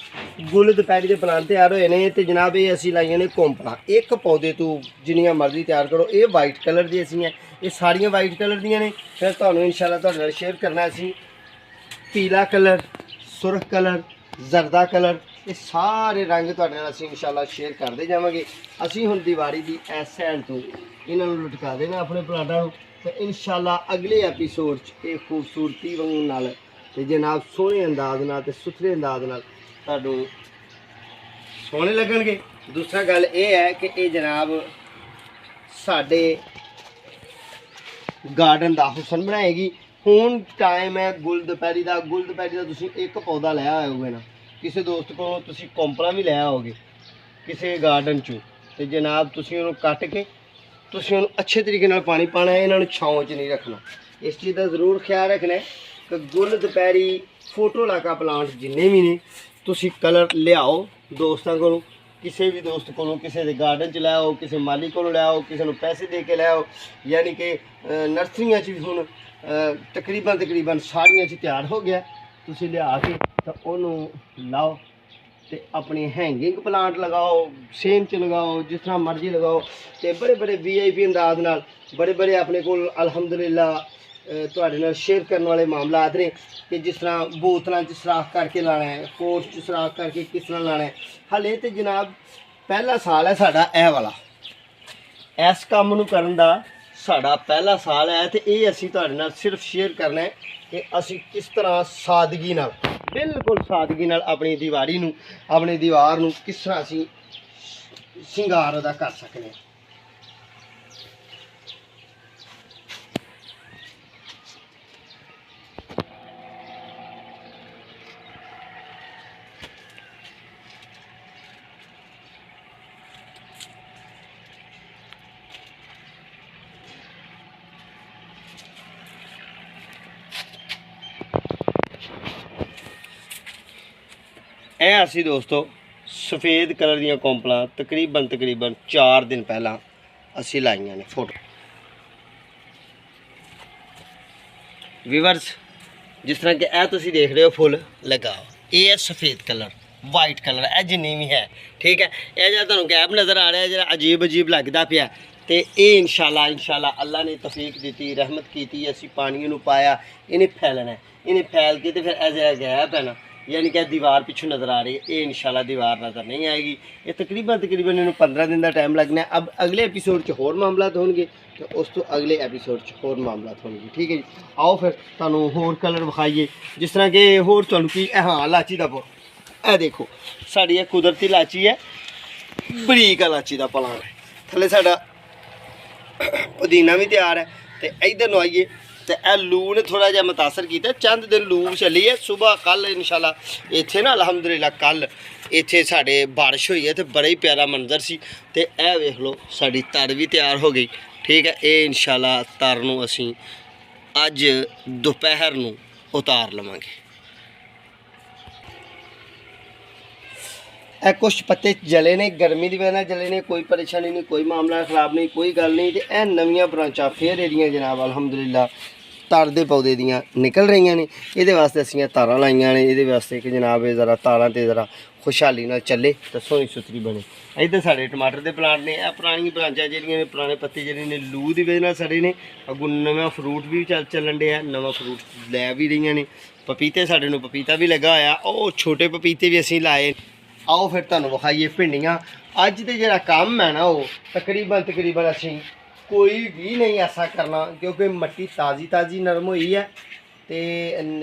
ਗੁੱਲ ਦੁਪਹਿਰੀ ਦੇ ਪਲਾਂਟ ਤਿਆਰ ਹੋਏ ਨੇ ਤੇ ਜਨਾਬ ਇਹ ਅਸੀਂ ਲਾਈਆਂ ਨੇ ਕੋਂਪਲਾਂ। ਇੱਕ ਪੌਦੇ ਤੋਂ ਜਿੰਨੀਆਂ ਮਰਜ਼ੀ ਤਿਆਰ ਕਰੋ। ਇਹ ਵਾਈਟ ਕਲਰ ਦੀ ਅਸੀਂ ਹੈ, ਇਹ ਸਾਰੀਆਂ ਵਾਈਟ ਕਲਰ ਦੀਆਂ ਨੇ। ਫਿਰ ਤੁਹਾਨੂੰ ਇਨਸ਼ਾਅੱਲਾ ਤੁਹਾਡੇ ਨਾਲ ਸ਼ੇਅਰ ਕਰਨਾ ਅਸੀਂ ਪੀਲਾ ਕਲਰ, ਸੁਰਖ ਕਲਰ, ਜ਼ਰਦਾ ਕਲਰ, ਇਹ ਸਾਰੇ ਰੰਗ ਤੁਹਾਡੇ ਨਾਲ ਅਸੀਂ ਇਨਸ਼ਾਅੱਲਾ ਸ਼ੇਅਰ ਕਰਦੇ ਜਾਵਾਂਗੇ। ਅਸੀਂ ਹੁਣ ਦੀਵਾਰੀ ਦੀ ਇਸ ਸਾਈਡ ਤੋਂ ਇਹਨਾਂ ਨੂੰ ਲਟਕਾ ਦੇਣਾ ਆਪਣੇ ਪਲਾਂਟਾਂ ਨੂੰ ਤੇ ਇਨਸ਼ਾਅੱਲਾ ਅਗਲੇ ਐਪੀਸੋਡ 'ਚ ਇਹ ਖੂਬਸੂਰਤੀ ਵਾਂਗੂ ਨਾਲ ਤੇ ਜਨਾਬ ਸੋਹਣੇ ਅੰਦਾਜ਼ ਨਾਲ ਤੇ ਸੁਥਰੇ ਅੰਦਾਜ਼ ਨਾਲ ਤੁਹਾਨੂੰ ਸੋਹਣੇ ਲੱਗਣਗੇ। ਦੂਸਰਾ ਗੱਲ ਇਹ ਹੈ ਕਿ ਇਹ ਜਨਾਬ ਸਾਡੇ ਗਾਰਡਨ ਦਾ ਹੁਸਨ ਬਣਾਏਗੀ। ਹੁਣ ਟਾਈਮ ਹੈ ਗੁੱਲ ਦੁਪਹਿਰੀ ਦਾ। ਗੁੱਲ ਦੁਪਹਿਰੀ ਦਾ ਤੁਸੀਂ ਇੱਕ ਪੌਦਾ ਲਿਆ ਹੋਵੇ ਨਾ, ਕਿਸੇ ਦੋਸਤ ਕੋਲੋਂ ਤੁਸੀਂ ਕੋਂਪਲਾਂ ਵੀ ਲਿਆ ਹੋਗੇ ਕਿਸੇ ਗਾਰਡਨ 'ਚੋਂ, ਤੇ ਜਨਾਬ ਤੁਸੀਂ ਉਹਨੂੰ ਕੱਟ ਕੇ ਤੁਸੀਂ ਉਹਨੂੰ ਅੱਛੇ ਤਰੀਕੇ ਨਾਲ ਪਾਣੀ ਪਾਉਣਾ ਹੈ। ਇਹਨਾਂ ਨੂੰ ਛਾਂ 'ਚ ਨਹੀਂ ਰੱਖਣਾ। ਇਸ ਚੀਜ਼ ਦਾ ਜ਼ਰੂਰ ਖਿਆਲ ਰੱਖਣਾ ਹੈ ਕਿ ਗੁੱਲ ਦੁਪਹਿਰੀ ਫੋਟੋ ਲਾਕਾ ਪਲਾਂਟ ਜਿੰਨੇ ਵੀ ਨੇ ਤੁਸੀਂ ਕਲਰ ਲਿਆਓ ਦੋਸਤਾਂ ਕੋਲੋਂ, ਕਿਸੇ ਵੀ ਦੋਸਤ ਕੋਲੋਂ, ਕਿਸੇ ਦੇ ਗਾਰਡਨ 'ਚ ਲੈ ਆਓ, ਕਿਸੇ ਮਾਲੀ ਕੋਲੋਂ ਲੈ ਆਓ, ਕਿਸੇ ਨੂੰ ਪੈਸੇ ਦੇ ਕੇ ਲੈ ਆਓ। ਯਾਨੀ ਕਿ ਨਰਸਰੀਆਂ 'ਚ ਵੀ ਹੁਣ ਤਕਰੀਬਨ ਸਾਰੀਆਂ 'ਚ ਤਿਆਰ ਹੋ ਗਿਆ। ਤੁਸੀਂ ਲਿਆ ਕੇ ਤਾਂ ਉਹਨੂੰ ਲਾਓ ਤੇ ਆਪਣੀ ਹੈਂਗਿੰਗ ਪਲਾਂਟ ਲਗਾਓ, ਸੇਮ 'ਚ ਲਗਾਓ, ਜਿਸ ਤਰ੍ਹਾਂ ਮਰਜ਼ੀ ਲਗਾਓ। ਤੇ ਬੜੇ VIP ਅੰਦਾਜ਼ ਨਾਲ ਬੜੇ ਆਪਣੇ ਕੋਲ ਅਲਹਮਦੁਲਿਲਾ ਤੁਹਾਡੇ ਨਾਲ ਸ਼ੇਅਰ ਕਰਨ ਵਾਲੇ ਮਾਮਲਾਤ ਨੇ ਕਿ ਜਿਸ ਤਰ੍ਹਾਂ ਬੋਤਲਾਂ 'ਚ ਸਰਾਖ ਕਰਕੇ ਲਾਣਾ ਹੈ, ਕੋਰਸ 'ਚ ਸਰਾਖ ਕਰਕੇ ਕਿਸ ਤਰ੍ਹਾਂ ਲਾਣਾ ਹੈ। ਹਾਲੇ ਤੇ ਜਨਾਬ ਪਹਿਲਾ ਸਾਲ ਹੈ ਸਾਡਾ ਇਹ ਵਾਲਾ, ਇਸ ਕੰਮ ਨੂੰ ਕਰਨ ਦਾ ਸਾਡਾ ਪਹਿਲਾ ਸਾਲ ਹੈ। ਤੇ ਇਹ ਅਸੀਂ ਤੁਹਾਡੇ ਨਾਲ ਸਿਰਫ ਸ਼ੇਅਰ ਕਰਨਾ ਹੈ ਕਿ ਅਸੀਂ ਕਿਸ ਤਰ੍ਹਾਂ ਸਾਦਗੀ ਨਾਲ, ਬਿਲਕੁਲ ਸਾਦਗੀ ਨਾਲ ਆਪਣੀ ਦੀਵਾਰੀ ਨੂੰ, ਆਪਣੀ ਦੀਵਾਰ ਨੂੰ ਕਿਸ ਤਰ੍ਹਾਂ ਅਸੀਂ ਸ਼ਿੰਗਾਰ ਉਹਦਾ ਕਰ ਸਕਦੇ ਹਾਂ। ਇਹ ਅਸੀਂ ਦੋਸਤੋ ਸਫੇਦ ਕਲਰ ਦੀਆਂ ਕੋਂਪਲਾਂ ਤਕਰੀਬਨ 4 ਦਿਨ ਪਹਿਲਾਂ ਅਸੀਂ ਲਾਈਆਂ ਨੇ। ਫੋਟੋ ਵੀਵਰਸ ਜਿਸ ਤਰ੍ਹਾਂ ਕਿ ਇਹ ਤੁਸੀਂ ਦੇਖ ਰਹੇ ਹੋ ਫੁੱਲ ਲਗਾਓ, ਇਹ ਹੈ ਸਫੇਦ ਕਲਰ, ਵਾਈਟ ਕਲਰ, ਇਹ ਜਿੰਨੀ ਵੀ ਹੈ। ਠੀਕ ਹੈ। ਇਹ ਜਿਹੜਾ ਤੁਹਾਨੂੰ ਗੈਪ ਨਜ਼ਰ ਆ ਰਿਹਾ ਜਿਹੜਾ ਅਜੀਬ ਲੱਗਦਾ ਪਿਆ, ਤੇ ਇਹ ਇਨਸ਼ਾਅੱਲਾ ਅੱਲਾ ਨੇ ਤੌਫੀਕ ਦਿੱਤੀ, ਰਹਿਮਤ ਕੀਤੀ, ਅਸੀਂ ਪਾਣੀ ਨੂੰ ਪਾਇਆ, ਇਹਨੇ ਫੈਲਣਾ, ਇਹਨੇ ਫੈਲ ਕੇ ਤੇ ਫਿਰ ਇਹ ਜਿਹੜਾ ਗੈਪ ਹੈ ਨਾ, यानी कि दीवार पिछू नज़र आ रही है, ये इंशाल्लाह दीवार नज़र नहीं आएगी। ये तकरीबन इन्होंने 15 दिन का टाइम लगना है। अब अगले एपीसोड च होर मामलात होंगे तो उस तो अगले एपीसोड च होर मामलात होंगे। ठीक है जी। आओ फिर तुहानू होर कलर विखाइए, जिस तरह कि होर तुहानू की हाँ लाची का पौ, यह देखो साड़ी यह कुदरती लाची है, बरीक लाची का प्लांट है। थले साडा पुदीना भी तैयार है। तो इधर नू आइए तो यह लू ने थोड़ा जहा मुतासर किया, चंद दिन लू चली है। सुबह कल इंशाल्लाह इत्थे ना अलहमदुलिल्लाह कल इत्थे साढ़े बारिश हुई है तो बड़ा ही प्यारा मंजर सी। तो यह वेख लो साड़ी तर भी तैयार हो गई, ठीक है। ये इंशाल्लाह तार नूं असीं अज दोपहर नूं उतार लवांगे। ए कुछ पत्ते जले ने, गर्मी की वजह जले ने, कोई परेशानी नहीं, कोई मामला खराब नहीं, कोई गल नहीं। तो यह नवीं ब्रांचा फिर एदियां जनाब अलहमदुलिल्लाह तार दे पौधे दियां निकल रही ने। ये वास्ते असीं तारां लाइयां ने, ये वास्ते कि जनाब ये ज़रा तारां ते ज़रा खुशहाली नाल चले तो सोहनी सुथरी बने। इधर साढ़े टमाटर के प्लांट ने, पुरानी ब्रांचा जिहड़ियां ने, पुराने पत्ते जिहड़े ने लू की वजह नाल सड़े ने। अगों नवां फ्रूट भी चलन दिया, नवां फ्रूट लै भी रही ने। पपीते साढ़े नूं पपीता भी लगा होया, और छोटे पपीते भी असीं लाए। आओ फिर तुहानूं विखाईए भिंडियां। अज ते जिहड़ा काम है ना वो तकरीबन असीं कोई भी नहीं ऐसा करना, क्योंकि मट्टी ताज़ी ताज़ी नरम हुई है, तो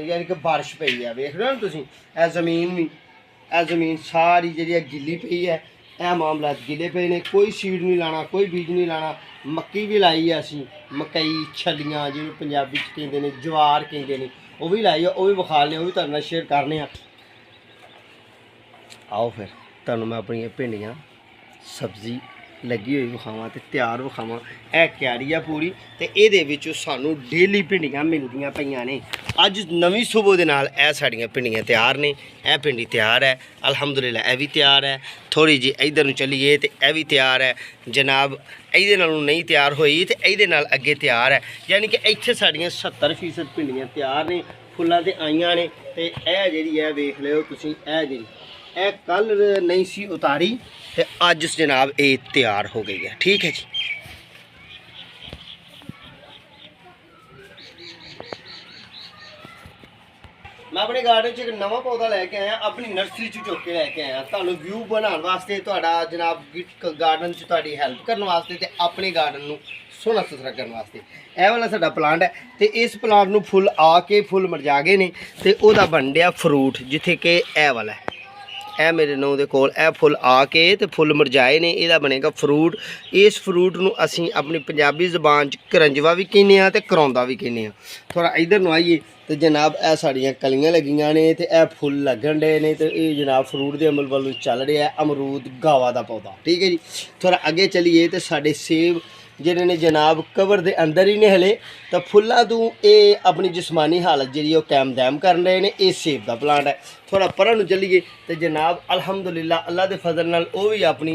यानी कि बारिश पई है। वेख रहे हो ना तुसीं, ए जमीन भी, ए जमीन सारी जिहड़ी गिल्ली पई है, ए मामला गिले पे ने। कोई सीड नहीं लाना, कोई बीज नहीं लाना। मक्की भी लाई है असीं, मकई छलियां जिन्होंने पंजाबी च कहंदे ने, जवार कहंदे ने, वो भी लाई है, वो भी विखालने, वो भी तुहाडे नाल शेयर करने। आओ फिर तुहानूं मैं अपनी भिंडियां सब्जी लगी हुई विखावां ते तैयार विखावां। यह क्यारी है पूरी, तो ये सानू डेली भिंडियां मिलदियां पईयां ने। अज नवीं सुबह दे नाल यह साड़ियां भिंडियां तैयार ने। यह भिंडी तैयार है अलहमदुलिल्लाह, यह भी तैयार है। थोड़ी जी इधर नूं चलीए तो यह भी तैयार है जनाब। इहदे नालों नहीं तैयार होई तो इहदे नाल अगे तैयार है, यानी कि इत्थे साड़ियां 70% भिंडियां तैयार ने, फुल्लां ते आईयां ने। ते यह जिहड़ी है वेख लिओ तुसीं, यह जिहड़ी ए कल नहीं सी उतारी, तो अज जनाब ये तैयार हो गई है। ठीक है जी। मैं अपने गार्डन च एक नवा पौधा लैके आया, अपनी नर्सरी चुक के लैके आया, तुहानूं व्यू बनाने वास्ते, तुहाडा जनाब गार्डन च तुहाडी हेल्प करने वास्ते, ते अपने गार्डन नूं सोहना सुथरा करने वास्ते। यह वाला साडा प्लांट है, तो इस प्लांट नूं फुल आके फुल मरजा गए ने, ते ओहदा बन गया फ्रूट, जिथे कि यह वाला है, यह मेरे नौ दे कोल यह फुल आके तो फुल मुरझाए ने, यदा बनेगा फ्रूट। इस फ्रूट नूं असीं अपनी पंजाबी ज़बान च करंजवा भी कहने आ ते करौंदा भी कहने आ। थोड़ा इधर नूं आइए तो जनाब यह साड़ियां कलियां लगियां ने, तो यह फुल लगन डे ने, तो ये जनाब फ्रूट के अमल वालों चल रहा है। अमरूद गावा का पौधा, ठीक है जी। थोड़ा अगे चलीए तो साढ़े सेब जिहड़े ने जनाब कवर दे अंदर ही ने हले, तो फुल्लां तों ये अपनी जिस्मानी हालत जी कैम दैम कर रहे हैं। ये सेब का प्लांट है। थोड़ा परा नूं चलीए तो जनाब अलहमदुलिल्लाह अल्लाह के फजल नाल वो भी अपनी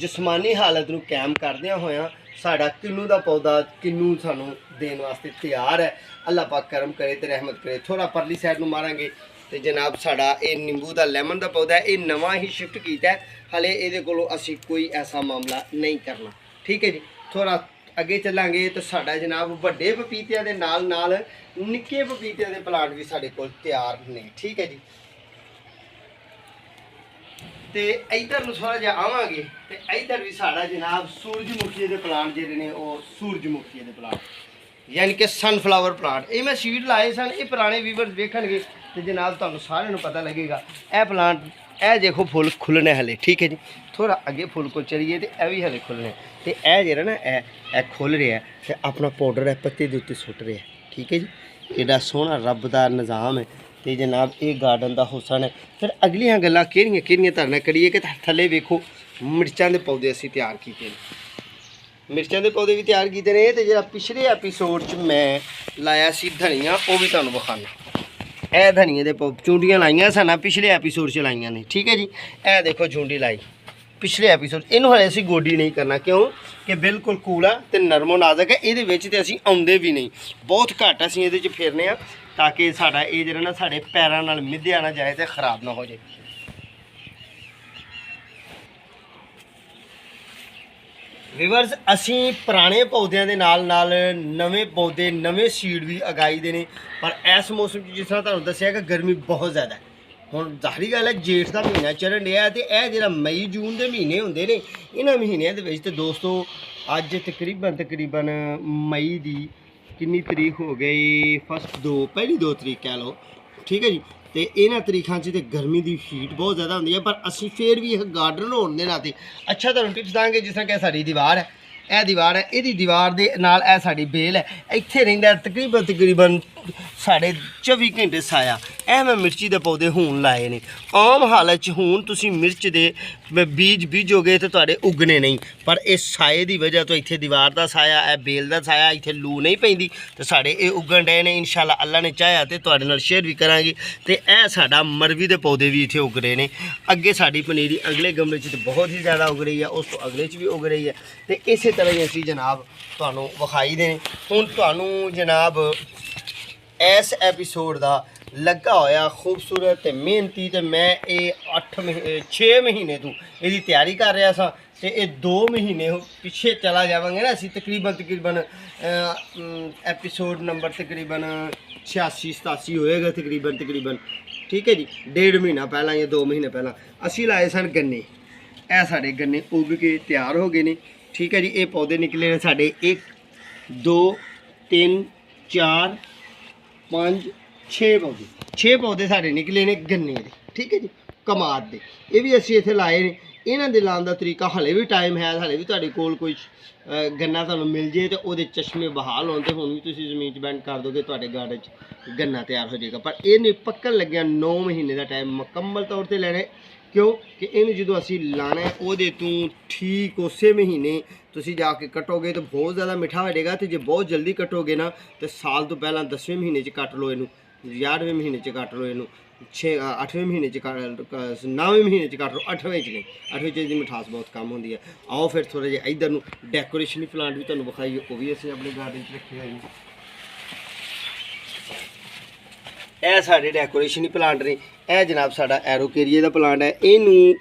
जिस्मानी हालत नूं कैम करदियां होया साडा किन्नू का पौधा किन्नू सानू देने वास्ते तैयार है। अल्लाह पाक करम करे तो रहमत करे। थोड़ा परली साइड नूं मारांगे तो जनाब साडा ये नींबू का लेमन का पौधा है, ये नवा ही शिफ्ट किया है, हले ये कोलों असीं कोई ऐसा मामला नहीं करना। ठीक है जी। थोड़ा अगे चलांगे तो साडा जनाब वड्डे पपीतिਆਂ ਦੇ नाल नाल निक्के पपीतिਆਂ ਦੇ प्लांट भी साडे कोल तैयार ने। ठीक है जी। तो इधर नूं थोड़ा जिहा आवांगे तो इधर भी साडा जनाब सूरजमुखी के प्लांट जिहड़े ने वो सूरजमुखी के प्लांट यानी कि सनफ्लावर प्लांट, ये मैं सीड लाए सन, ये पुराने व्यूअर्स वेखणगे तो जनाब तुहानूं सारिਆਂ ਨੂੰ पता लगेगा। यह प्लांट यह देखो फुल खुलने हले। ठीक है जी। थोड़ा अगे फुल को चलिए तो यह भी हले खुलने, तो यह जो ना यह खुल रहा है तो अपना पाउडर है पत्ते के उत्ते सुट रहा है। ठीक है जी। एडा सोहना रब का निज़ाम है तो जनाब ये गार्डन का हुसन है। फिर अगलियां गल्लां केहड़ियां केहड़ियां तुहाडे नाल करिए कि थल्ले वेखो मिर्चां दे पौधे असीं तैयार कीते ने, मिर्चां दे पौधे भी तैयार कीते ने। तो जिहड़ा पिछले एपीसोड च मैं लाया सी धनिया वो भी तुहानूं विखाना। यह धनिया दे चूंडियां लाइयां सन पिछले एपीसोड च लाइयां ने। ठीक है जी। यह देखो चूंडी लाई पिछले एपीसोड, इनू हले असीं गोडी नहीं करना क्यों कि बिल्कुल कूल है तो नरमो नाजक है। ये तो असीं आउंदे भी नहीं, बहुत घट असीं इहदे च फिरने आ ताकि साडा ये जिहड़ा ना साडे पैरां नाल मिध्या ना जाए तो खराब ना हो जाए। व्यूअर्स असीं पुराने पौधों के नाल नाल नवे पौधे नवे सीड भी उगाई दे ने, पर इस मौसम जिस तरह तुहानूं दस्सिया कि गर्मी बहुत ज़्यादा है। हुण ज़ाहिरी गल है जेठ का महीना चलन दिया तो यह जो मई जून के महीने होंगे ने, इन्होंने महीनों के तो दोस्तों अज तकरीबन मई की कितनी तरीक हो गई, पहली 2 तरीक कह लो। ठीक है जी। तो इन्होंने तरीकों से तो गर्मी की हीट बहुत ज़्यादा होंगी है, पर असीं फिर भी एक गार्डन होने के नाते अच्छा तुहानूं टिप्स देंगे। जिस तरह कि साडी दीवार है, यह दीवार है, यदी दीवार के नाल यह साडी बेल है, इत्थे रहिंदा तकरीबन साढ़े 24 घंटे साया ए मैं मिर्ची दे पौधे हुण लाए ने आम हालत च हुण तुसीं मिर्च दे बीज बीजोगे तो तुहाडे उगने नहीं पर इस साए की वजह तो इत्थे दीवार का साया ए बेल का साया इत्थे लू नहीं पैंदी तो साढ़े ये उगन डे ने इंशाल्लाह अल्लाह ने चाह्या तो तुहाडे नाल शेयर भी करांगे तो यह साडा मरवी के पौधे भी इत्थे उग रहे हैं अगे साडी पनीरी अगले गमले च तो बहुत ही ज़्यादा उग रही है उस तो अगले च भी उग रही है तो इस तरह ही असीं जनाब तुहानूं विखाई देने हुण तुहानूं जनाब इस एपीसोड का लगा होया खूबसूरत ते मेहनती तो मैं ये 6 महीने तो यदी तैयारी कर रहा सा तो ये 2 महीने पिछे चला जावांगे ना असी तकरीबन एपीसोड नंबर तकरीबन 86-87 होएगा तकरीबन ठीक है जी 1.5 महीना पहला या 2 महीने पहला असी लाए सन गन्ने ए साढ़े गन्ने उग के तैयार हो गए ने ठीक है जी ये पौधे निकले ने साढ़े 1 2 3 4 5 6 पौधे साढ़े निकले ने गन्ने के ठीक है जी कमाद के ये भी असी इत्थे लाए ने इन्हां दे लाने का तरीका हले भी टाइम है हले भी तुहाडे कोल कोई गन्ना तुहानूं मिल जाए तो वो चश्मे बहाल होने तो हुण भी तुसीं ज़मीन च बैंड कर दोगे तुहाडे गार्डन च गन्ना तैयार हो जाएगा पर ये नहीं पक्कन लग्या 9 महीने का टाइम मुकम्मल तौर पर लेना क्यों कि इन्हूं जो असी लाना है वो तू ठीक उस महीने तुसी जाके कटोगे तो बहुत ज़्यादा मिठा हो जाएगा तो जो बहुत जल्दी कटोगे ना तो साल तो पहला 10वें महीने कट लो इनू 11वें महीने कट लो इनू 8वें महीने 9वें महीने कट लो 8वें नहीं 8वें च मिठास बहुत कम होंगी है आओ फिर थोड़ा जिहा इधर नूं डेकोरेशन प्लांट भी तुहानूं विखाइए वो भी असीं अपने गार्डन च रखे हुए हैं यह साढ़े डेकोरेशन प्लांट ने यह जनाब साड़ा एरोकेरिया का प्लांट है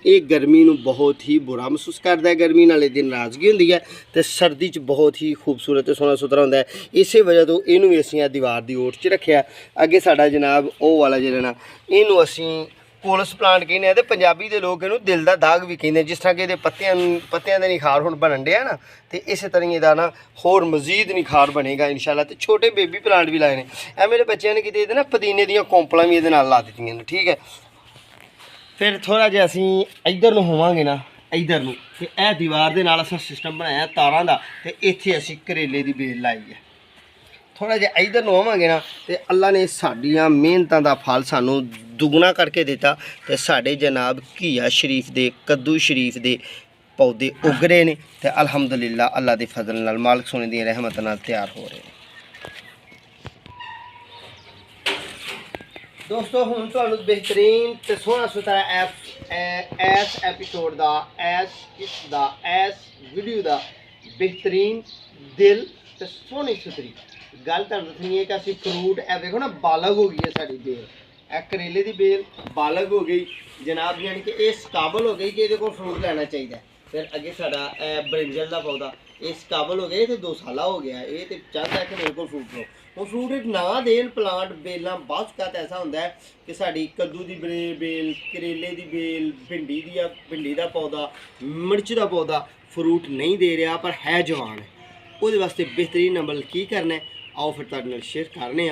ये गर्मी नूं बहुत ही बुरा महसूस करता है गर्मी नाले दिन नाराज़गी होंदी है तो सर्दी च बहुत ही खूबसूरत ते सोहना सुथरा होंदा है इस वजह तो इनू असीं दीवार की ओट च रखिया अगे साड़ा जनाब वो वाला जिहड़ा ना इनू असीं कोलस प्लांट कहने हैं तो पंजाबी के लोग इनू दिल का दाग भी कहते हैं जिस तरह कि ये पत्तियां का निखार हुण बनन दिया ना तो इस तरह का ना होर मजीद निखार बनेगा इंशाल्लाह तो छोटे बेबी प्लांट भी लाए ने ए मेरे बच्चों ने किते ना पुदीने दी कौंपलां भी ये ला दी ने ठीक है फिर थोड़ा जिहा असीं इधर नूं होवांगे ना इधर नूं ते ए दीवार दे नाल असां सिस्टम बनाया तारां दा ते इत्थे असीं करेले दी बेल लाई है थोड़ा जिहा इधर नूं होवांगे ना ते अल्लाह ने साडियां मेहनतां दा फल सानूं दुगना करके दिता तो साढ़े जनाब घीया शरीफ दे कद्दू शरीफ दे पौधे उग रहे हैं तो अल्हम्दुलिल्लाह अल्लाह के फजल नाल मालिक सोने दी रहमत नाल तैयार हो रहे हैं दोस्तों हुण तुहानूं बेहतरीन ते सोहना सुथरा इस एपीसोड का इस वीडियो का बेहतरीन दिल ते सोहनी सुथरी गल तुहानूं दस्सनी है कि असीं फ्रूट ए देखो ना बालग हो गई है साडी बेल ए करेले की बेल बालग हो गई जनाब यानी कि इस काबल हो गई कि ये फ्रूट लेना चाहिए फिर अगे साडा ब्रिंजल का पौधा इस काबल हो गया तो 2 साल हो गया ये तो चाहता है कि मेरे को फ्रूट लो वो फ्रूट ना देन प्लांट बेलों बाद का ऐसा होंगे कि साड़ी कद्दू की बेल करेले की बेल भिंडी का पौधा मिर्च का पौधा फ्रूट नहीं दे रहा पर है जवान है वो वास्ते बेहतरीन अमल की करना है आओ फिर तुहाडे नाल शेयर करने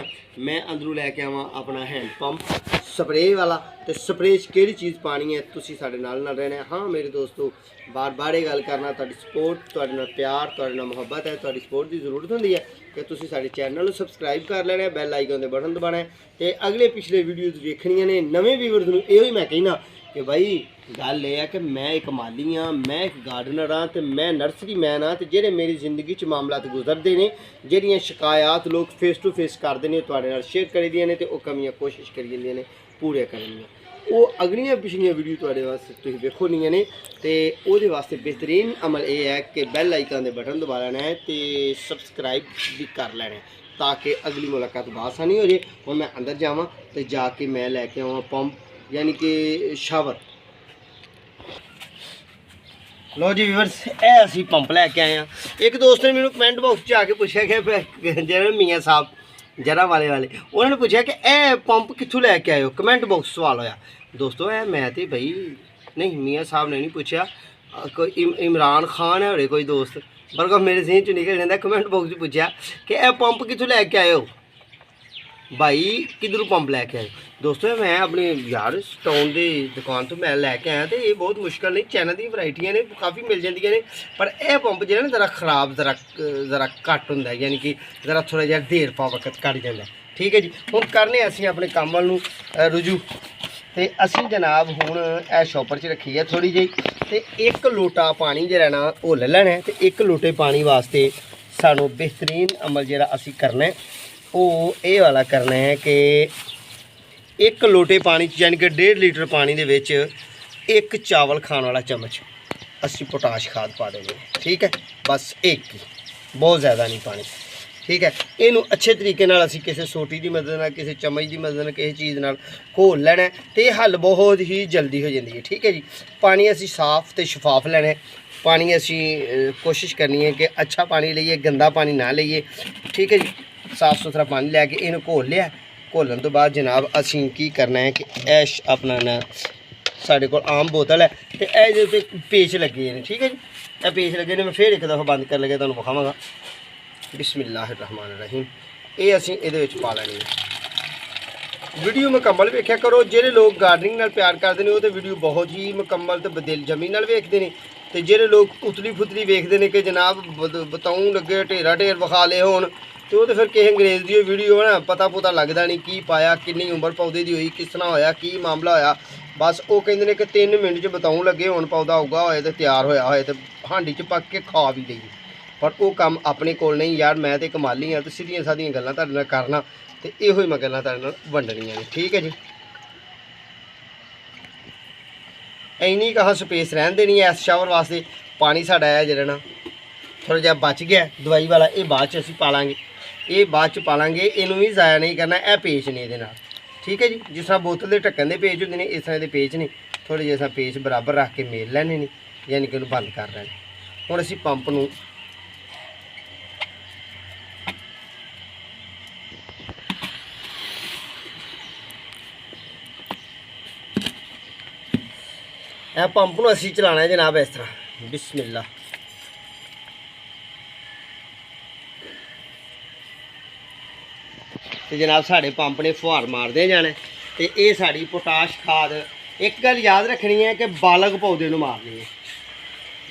मैं अंदरों लैके आवां अपना हैंड पंप स्प्रे वाला तो स्प्रे केड़ी चीज़ पानी है तुसीं साडे नाल रहना है हाँ मेरे दोस्तों बार बार ये गल करना तुहाडी सपोर्ट तुहाडे नाल प्यार तुहाडे नाल मुहब्बत है तुहाडी सपोर्ट की जरूरत होंदी है कि तुसीं साडे चैनल नूं सबसक्राइब कर लेना बैल आइकन दे बटन दबाना है ते अगले पिछले वीडियोज़ वेखणियां ने नवे व्यूअर्स नूं इहो ही मैं कहना कि भाई गल यह है कि मैं एक माली हाँ मैं एक गार्डनर हाँ तो मैं नर्सरी मैन हाँ तो जेह्ड़े मेरी जिंदगी च मामलात गुजरते हैं जेह्ड़ियां शिकायत लोग फेस टू फेस करते हैं तुहाडे नाल शेयर करी दियां ने ते ओह कमियां कोशिश करी जंदियां ने पूरे करनियां वो अगलियां पिछलियां वीडियो तुहाडे वास्ते तुसीं वेखो नियां ने ते ओहदे वास्ते बेहतरीन अमल यह है कि बैल आइकन दे बटन दबा लेना है तो सबसक्राइब भी कर लेना है ताकि अगली मुलाकात बासानी हो जाए और मैं अंदर जावां तो जाके मैं लैके आवां पंप यानी कि शावर लो जी व्यूअर्स ए असी पंप लैके आए हैं एक दोस्त ने मैंने कमेंट बॉक्स च आके पूछा कि जनरल मियाँ साहब जरा वाले उन्होंने पूछा कि ए पंप कित्थों लैके आए हो कमेंट बॉक्स सवाल होया दोस्तों ए मैं तो भाई नहीं मियाँ साहब ने नहीं पूछा कोई इमरान खान है होरे कोई दोस्त बल्कि मेरे जहन चो निकल जाता कमेंट बॉक्स पूछा कि ए पंप कित्थों लैके आए हो भाई किधरों पंप लैके आए दोस्तों मैं अपने यार स्टोन की दुकान तो मैं लैके आया तो ये बहुत मुश्किल नहीं चाइना दी वरायटियां ने काफ़ी मिल जांदियां ने पर यह पंप जो है ना ज़रा खराब ज़रा घट होंदा है यानी कि ज़रा थोड़ा जिहा देर पा वक्त कट जाता है। ठीक है जी हुण करने असीं अपने काम वाल नूं रुजू तो असीं जनाब हुण यह शॉपर च रखी है थोड़ी जी तो एक लोटा पानी जिहड़ा ना वो ले लैना है तो एक लोटे पानी वास्ते सानू बेहतरीन अमल जिहड़ा असीं करना है वो ये वाला करना है कि एक लोटे पानी यानी कि 1.5 लीटर पानी दे विच एक चावल खाने वाला चम्मच असी पोटाश खाद पा देंगे। ठीक है बस एक ही बहुत ज़्यादा नहीं पानी। ठीक है इनू अच्छे तरीके नाल असी किसी सोटी की मदद नाल किसी चम्मच की मदद नाल किसी चीज़ नाल घोल लेना है तो ये हल बहुत ही जल्दी हो जाती है। ठीक है जी पानी असी साफ तो शफाफ लेना है पानी असी कोशिश करनी है कि अच्छा पानी लईए गंदा पानी ना लईए। ठीक है जी साफ सुथरा पानी लैके इन्हूं घोल लिया घोलन तो बाद जनाब असी की करना है कि ऐश अपना ना साढ़े कोल आम बोतल है तो ये पेच लगे हैं। ठीक है जी यह पेच लगे ने मैं फिर एक दफ़ा बंद कर लगे तुहानूं विखावांगा। बिस्मिल्लाहिर्रहमानिर्रहीम ये असी इहदे विच पा लैनी है। वीडियो मुकम्मल वेख्या करो जिहड़े लोग गार्डनिंग नाल प्यार करते हैं वो तो वीडियो बहुत ही मुकम्मल तो दिल जमी नाल वेखदे ने ते जिहड़े लोग उतली फुतली वेखदे ने कि जनाब बताऊं लगे ढेरा ढेर विखा ले होण तो फिर किसी अंग्रेज़ की वीडियो ना पता पुता लगता नहीं की पाया किन्नी उम्र पौधे की हुई किस तरह होया की मामला होया बस वो कहते हैं कि 3 मिनट च बताऊं लगे हुण पौधा उगा होए तो तैयार होया होए तो हांडी च पक के खा भी लईए पर वो काम अपने कोल नहीं यार मैं तो कमाली हाँ तो सीधियां साधियां गल्लां तुहाडे नाल करना तो इहो ही मैं गल्लां तुहाडे नाल वंडणियां ने। ठीक है जी इन्नी कहाँ स्पेस रहन देनी है इस शावर वास्ते पानी साडा है जिहड़ा ना थोड़ा जिहा बच गया दवाई वाला ये बाद च असीं पा लांगे ये बाद च पा लांगे इनू भी ज़ाया नहीं करना यह पेच ने ये। ठीक है जी जिस तरह बोतल के ढक्कन के पेच होंगे ने इस तरह के पेच ने थोड़े जैसा पेच बराबर रख के मेल लैने ने यानी कि उन्हें बंद कर लेना। हुण असीं पंप नूं पंप नूं असीं चलाना है जनाब इस तरह बिस्मिल्लाह तो जनाब साढ़े पंप ने फुहार मारदे जाना तो ये साड़ी पोटाश खाद एक गल याद रखनी है कि बालग पौधे नूं मारनी है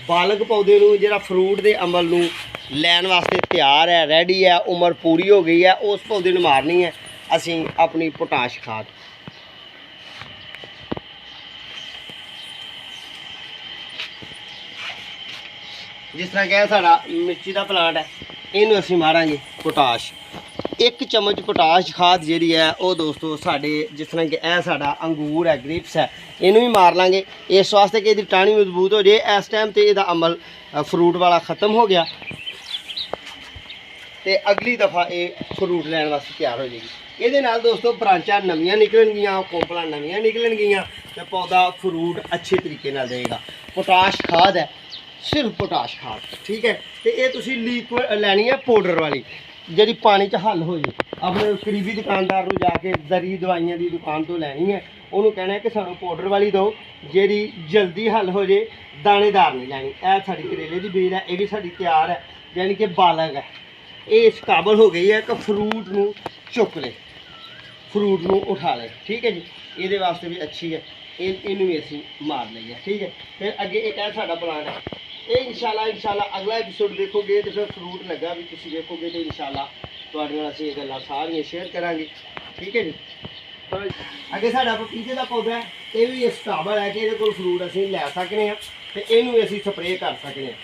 बालग पौधे नूं जिहड़ा फ्रूट के अमल नूं लैन वास्ते तैयार है रेडी है उम्र पूरी हो गई है उस पौधे नूं मारनी है असीं अपनी पोटाश खाद। जिस तरह कि साड़ा मिर्ची का प्लांट है इनू असीं मारांगे पोटाश एक चम्मच पोटाश खाद जी है वो दोस्तों साढ़े जिस तरह कि यह साड़ा अंगूर है ग्रिप्स है इनू भी मार लाँगे इस वास्ते कि टाणी मजबूत हो जाए। इस टाइम तो यदा अमल फ्रूट वाला ख़त्म हो गया तो अगली दफ़ा ये फ्रूट लैन वास्ते तैयार हो जाएगी। ये दोस्तों ब्रांचा नवियां निकलणगियां कोंपलां नवियां निकलणगियां तो पौधा फ्रूट अच्छे तरीके नाल देगा। पोटाश खाद है सिर्फ पोटाश खाद। ठीक है तो ये तुसीं लीक्विड लैनी है पाउडर वाली जी पानी च हल हो जाए अपने करीबी दुकानदार को जाके जरी दवाइयां की दुकान तो लैनी है उन्होंने कहना है कि सानू पाउडर वाली दो जी जल्दी हल हो जाए दानेदार नहीं लैनी। यह साड़ी करेले की बेल है ये भी साड़ी तैयार है यानी कि बालग है ये इस काबल हो गई है कि फ्रूट नूं चुक ले फ्रूट नूं उठा ले। ठीक है जी ये वास्ते भी अच्छी है इनू भी असीं मार लईए। ठीक है फिर अगे एक है साड़ा प्लांट है ये इंशाल्लाह अगला एपीसोड देखोगे तो फिर फ्रूट लगा भी तुम देखोगे तो इंशाल्लाह तुहाडे नाल असीं गल्लां सारियां शेयर करांगे। ठीक है जी तो अगे साडा पपीते का पौधा है ये भी इस काबल है कि ये कोल फ्रूट असीं लै सकने हैं तो इनू भी असीं स्प्रे कर सकते हैं।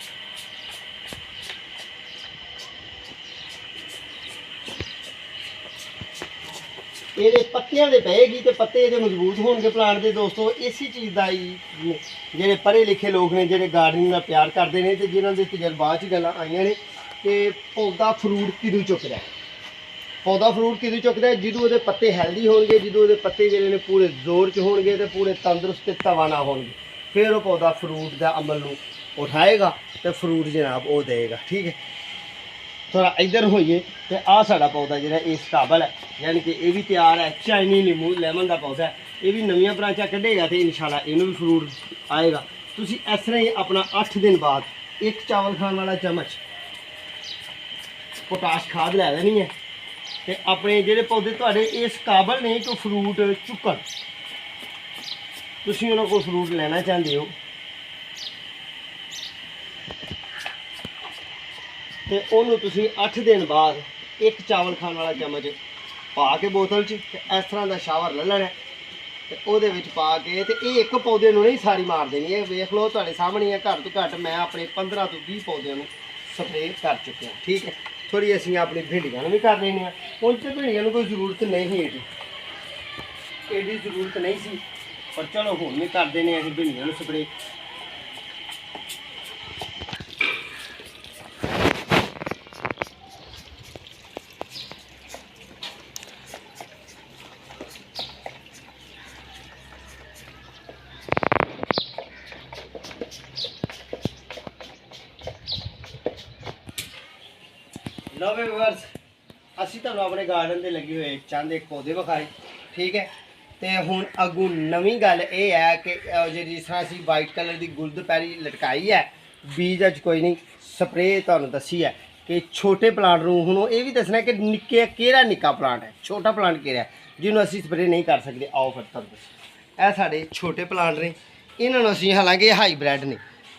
ये पत्तियां दे पेगी तो पत्ते ये मजबूत होंगे प्लांट के दोस्तों इसी चीज़ का ही जे पढ़े लिखे लोग ने जो गार्डनिंग का प्यार करते हैं तो जिन्हों के तजर्बात गल्लां आईयां ने कि पौधा फ्रूट किदों चुकदा है पौधा फ्रूट किदों चुकदा है जदों उहदे पत्ते हैल्दी होणगे जदों उहदे पत्ते जिहड़े ने पूरे जोर च होणगे तो पूरे तंदुरुस्त ते तवाना होणगे फिर वो पौधा फ्रूट का अमल नूं उठाएगा तो फ्रूट जनाब वो देगा। ठीक है थोड़ा इधर होइए तो आ साड़ा पौधा जो इस काबल है यानी कि ये भी तैयार है चाइनी नींबू लैमन का पौधा है ये भी नवियां ब्रांचा कढ़ेगा तो इंशाल्लाह इनू भी फ्रूट आएगा। तुसी इस तरह ही अपना 8 दिन बाद एक चावल खाने वाला चम्मच पोटाश खाद लै लेनी है ਤੇ ਆਪਣੇ ਜਿਹੜੇ ਪੌਦੇ ਤੁਹਾਡੇ ਇਸ ਕਾਬਲ ਨੇ ਕਿ ਫਰੂਟ ਚੁੱਕਣ, ਤੁਸੀਂ ਉਹਨਾਂ ਕੋਲ ਫਰੂਟ ਲੈਣਾ ਚਾਹੁੰਦੇ ਹੋ ਤੇ ਉਹਨੂੰ ਤੁਸੀਂ 8 ਦਿਨ ਬਾਅਦ ਇੱਕ ਚਾਵਲ ਖਾਣ ਵਾਲਾ ਚਮਚ ਪਾ ਕੇ ਬੋਤਲ 'ਚ ਤੇ ਇਸ ਤਰ੍ਹਾਂ ਦਾ ਸ਼ਾਵਰ ਲੈ ਲੈਣਾ ਤੇ ਉਹਦੇ ਵਿੱਚ ਪਾ ਕੇ ਤੇ ਇਹ ਇੱਕ ਪੌਦੇ ਨੂੰ ਨਹੀਂ ਸਾਰੀ ਮਾਰ ਦੇਣੀ ਹੈ। ਵੇਖ ਲਓ ਤੁਹਾਡੇ ਸਾਹਮਣੇ ਹੈ, ਘੱਟ ਤੋਂ ਘੱਟ ਮੈਂ ਆਪਣੇ 15 ਤੋਂ 20 ਪੌਦਿਆਂ ਨੂੰ ਸਪਰੇਅ ਕਰ ਚੁੱਕਿਆ। ਠੀਕ ਹੈ, ਥੋੜੀ ਅਸੀਂ ਆਪਣੀ ਭਿੰਡੀਆਂ ਨੂੰ ਵੀ ਕਰ ਲੈਂਦੇ ਹਾਂ। ਹੁਣ ਤੇ ਭਿੰਡੀਆਂ ਨੂੰ ਕੋਈ ਜ਼ਰੂਰਤ ਨਹੀਂ ਸੀ, ਇਹਦੀ ਜ਼ਰੂਰਤ ਨਹੀਂ ਸੀ, ਪਰ ਚਲੋ ਹੁਣ ਵੀ ਕਰ ਦਿੰਦੇ ਹਾਂ ਅਸੀਂ ਭਿੰਡੀਆਂ ਨੂੰ ਸਪਰੇਅ। ਲਓ ਵੀਵਰਸ, ਅਸੀਂ ਤੁਹਾਨੂੰ ਆਪਣੇ ਗਾਰਡਨ ਦੇ ਲੱਗੇ ਹੋਏ ਚੰਦ ਇੱਕ ਪੌਦੇ ਵਿਖਾਏ। ਠੀਕ ਹੈ, ਤੇ ਹੁਣ ਅੱਗੋਂ ਨਵੀਂ ਗੱਲ ਇਹ ਹੈ ਕਿ ਜਿਸ ਤਰ੍ਹਾਂ ਅਸੀਂ ਵਾਈਟ ਕਲਰ ਦੀ ਗੁਲਦਪੈਰੀ ਲਟਕਾਈ ਹੈ, ਬੀਜ ਅੱਜ ਕੋਈ ਨਹੀਂ, ਸਪਰੇਅ ਤੁਹਾਨੂੰ ਦੱਸੀ ਹੈ ਕਿ ਛੋਟੇ ਪਲਾਂਟ ਨੂੰ ਹੁਣ ਇਹ ਵੀ ਦੱਸਣਾ ਕਿ ਨਿੱਕੇ ਕਿਹੜਾ ਨਿੱਕਾ ਪਲਾਂਟ ਹੈ, ਛੋਟਾ ਪਲਾਂਟ ਕਿਹੜਾ ਜਿਹਨੂੰ ਅਸੀਂ ਸਪਰੇਅ ਨਹੀਂ ਕਰ ਸਕਦੇ। ਆਓ ਫਿਰ ਤੁਹਾਨੂੰ ਦੱਸੋ। ਇਹ ਸਾਡੇ ਛੋਟੇ ਪਲਾਂਟ ਨੇ, ਇਹਨਾਂ ਨੂੰ ਅਸੀਂ ਹਾਲਾਂਕਿ ਇਹ ਹਾਈਬ੍ਰਿਡ ਨੇ,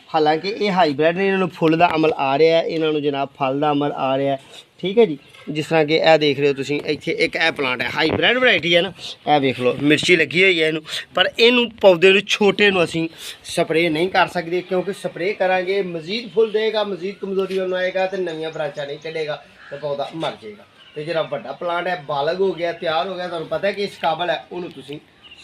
ਹਾਲਾਂਕਿ ਇਹ ਹਾਈਬ੍ਰਿਡ ਨੇ, ਇਹਨਾਂ ਨੂੰ ਫੁੱਲ ਦਾ ਅਮਲ ਆ ਰਿਹਾ, ਇਹਨਾਂ ਨੂੰ ਜਨਾਬ ਫਲ ਦਾ ਅਮਲ ਆ ਰਿਹਾ। ਠੀਕ ਹੈ ਜੀ, ਜਿਸ ਤਰ੍ਹਾਂ ਕਿ ਇਹ ਦੇਖ ਰਹੇ ਹੋ ਤੁਸੀਂ, ਇੱਥੇ ਇੱਕ ਇਹ ਪਲਾਂਟ ਹੈ, ਹਾਈਬ੍ਰਿਡ ਵੈਰਾਈਟੀ ਹੈ ਨਾ, ਇਹ ਵੇਖ ਲਓ ਮਿਰਚੀ ਲੱਗੀ ਹੋਈ ਹੈ ਇਹਨੂੰ, ਪਰ ਇਹਨੂੰ ਪੌਦੇ ਨੂੰ ਛੋਟੇ ਨੂੰ ਅਸੀਂ ਸਪਰੇਅ ਨਹੀਂ ਕਰ ਸਕਦੇ, ਕਿਉਂਕਿ ਸਪਰੇਅ ਕਰਾਂਗੇ ਮਜ਼ੀਦ ਫੁੱਲ ਦੇਗਾ, ਮਜ਼ੀਦ ਕਮਜ਼ੋਰੀ ਉਹਨੂੰ ਆਏਗਾ ਤੇ ਨਵੀਆਂ ਬਰਾਂਚਾਂ ਨਹੀਂ ਕੱਢੇਗਾ ਤੇ ਪੌਦਾ ਮਰ ਜਾਏਗਾ। ਤੇ ਜਿਹੜਾ ਵੱਡਾ ਪਲਾਂਟ ਹੈ, ਬਾਲਗ ਹੋ ਗਿਆ, ਤਿਆਰ ਹੋ ਗਿਆ, ਤੁਹਾਨੂੰ ਪਤਾ ਹੈ ਕਿ ਇਸ ਕਾਬਲ ਹੈ, ਉਹਨੂੰ ਤੁਸੀਂ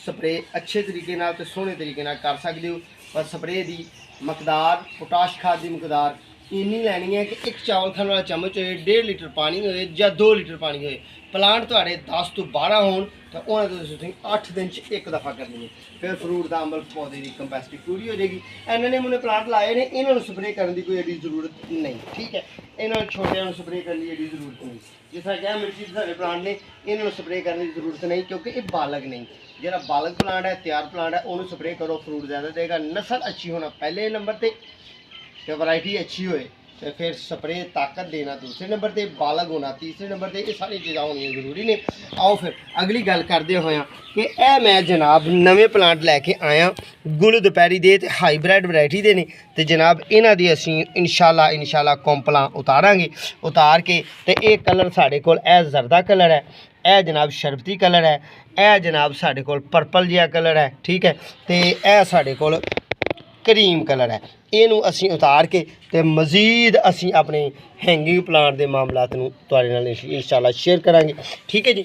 ਸਪਰੇਅ ਅੱਛੇ ਤਰੀਕੇ ਨਾਲ ਤੇ ਸੋਹਣੇ ਤਰੀਕੇ ਨਾਲ ਕਰ ਸਕਦੇ ਹੋ। ਪਰ ਸਪਰੇਅ ਦੀ ਮਕਦਾਰ, ਪੋਟਾਸ਼ ਖਾਦ ਦੀ ਮਕਦਾਰ ਇੰਨੀ ਲੈਣੀ ਹੈ ਕਿ ਇੱਕ ਚਾਵਲ ਖਾਣ ਵਾਲਾ ਚਮਚ ਹੋਏ, 1.5 ਲੀਟਰ ਪਾਣੀ ਹੋਏ ਜਾਂ 2 ਲੀਟਰ ਪਾਣੀ ਹੋਏ। ਪਲਾਂਟ ਤੁਹਾਡੇ 10 ਤੋਂ 12 ਹੋਣ ਤਾਂ ਉਹਨਾਂ ਤੋਂ ਤੁਸੀਂ 8 ਦਿਨ 'ਚ ਇੱਕ ਦਫਾ ਕਰਨੀ ਹੈ, ਫਿਰ ਫਰੂਟ ਦਾ ਅਮਲ ਪੌਦੇ ਦੀ ਕੰਪੈਸਿਟੀ ਪੂਰੀ ਹੋ ਜਾਏਗੀ। ਇੰਨੇ ਮੁੰਨੇ ਪਲਾਂਟ ਲਾਏ ਨੇ, ਇਹਨਾਂ ਨੂੰ ਸਪਰੇਅ ਕਰਨ ਦੀ ਕੋਈ ਐਡੀ ਜ਼ਰੂਰਤ ਨਹੀਂ। ਠੀਕ ਹੈ, ਇਹਨਾਂ ਨੂੰ ਛੋਟਿਆਂ ਨੂੰ ਸਪਰੇਅ ਕਰਨ ਦੀ ਐਡੀ ਜ਼ਰੂਰਤ ਨਹੀਂ। ਜਿਸ ਤਰ੍ਹਾਂ ਕਿ ਮਿਰਚੀ ਦੇ ਸਾਡੇ ਪਲਾਂਟ ਨੇ, ਇਹਨਾਂ ਨੂੰ ਸਪਰੇਅ ਕਰਨ ਦੀ ਜ਼ਰੂਰਤ ਨਹੀਂ, ਕਿਉਂਕਿ ਇਹ ਬਾਲਗ ਨਹੀਂ। ਜਿਹੜਾ ਬਾਲਗ ਪਲਾਂਟ ਹੈ, ਤਿਆਰ ਪਲਾਂਟ ਹੈ, ਉਹਨੂੰ ਸਪਰੇਅ ਕਰੋ, ਫਰੂਟ ਜ਼ਿਆਦਾ ਦੇਗਾ, ਨਸਲ ਅੱਛੀ ਹੋਣਾ ਪਹਿਲੇ ਨੰਬਰ ਤੇ ਵੈਰਾਈਟੀ ਅੱਛੀ ਹੋਏ ਤੇ ਫਿਰ ਸਪਰੇਅ ਤਾਕਤ ਦੇਣਾ ਦੂਸਰੇ ਨੰਬਰ ਤੇ, ਬਾਲਗ ਹੋਣਾ ਤੀਸਰੇ ਨੰਬਰ ਤੇ। ਇਹ ਸਾਰੀ ਚੀਜ਼ਾਂ ਹੋਣੀਆਂ ਜ਼ਰੂਰੀ ਨੇ। ਆਓ ਫਿਰ ਅਗਲੀ ਗੱਲ ਕਰਦੇ ਹੋਇਆ ਕਿ ਇਹ ਮੈਂ ਜਨਾਬ ਨਵੇਂ ਪਲਾਂਟ ਲੈ ਕੇ ਆਇਆ, ਗੁਲਦਪੈਰੀ ਦੇ ਤੇ ਹਾਈਬ੍ਰਿਡ ਵੈਰਾਈਟੀ ਦੇ ਨੇ, ਤੇ ਜਨਾਬ ਇਹਨਾਂ ਦੀ ਅਸੀਂ ਇਨਸ਼ਾਅੱਲਾ ਕੰਪਲਾਂ ਉਤਾਰਾਂਗੇ। ਉਤਾਰ ਕੇ ਤੇ ਇਹ ਕਲਰ ਸਾਡੇ ਕੋਲ ਇਹ ਜ਼ਰਦਾ ਕਲਰ ਹੈ, ਇਹ ਜਨਾਬ ਸ਼ਰਬਤੀ ਕਲਰ ਹੈ, ਇਹ ਜਨਾਬ ਸਾਡੇ ਕੋਲ ਪਰਪਲ ਜਿਹਾ ਕਲਰ ਹੈ। ਠੀਕ ਹੈ, ਤੇ ਇਹ ਸਾਡੇ ਕੋਲ ਕਰੀਮ ਕਲਰ ਹੈ। ਇਹਨੂੰ ਅਸੀਂ ਉਤਾਰ ਕੇ ਤੇ ਮਜ਼ੀਦ ਅਸੀਂ ਆਪਣੇ ਹੈਂਗਿੰਗ ਪਲਾਂਟ ਦੇ ਮਾਮਲਾਤ ਨੂੰ ਤੁਹਾਡੇ ਨਾਲ ਇਨਸ਼ਾਅੱਲਾ ਸ਼ੇਅਰ ਕਰਾਂਗੇ। ਠੀਕ ਹੈ ਜੀ,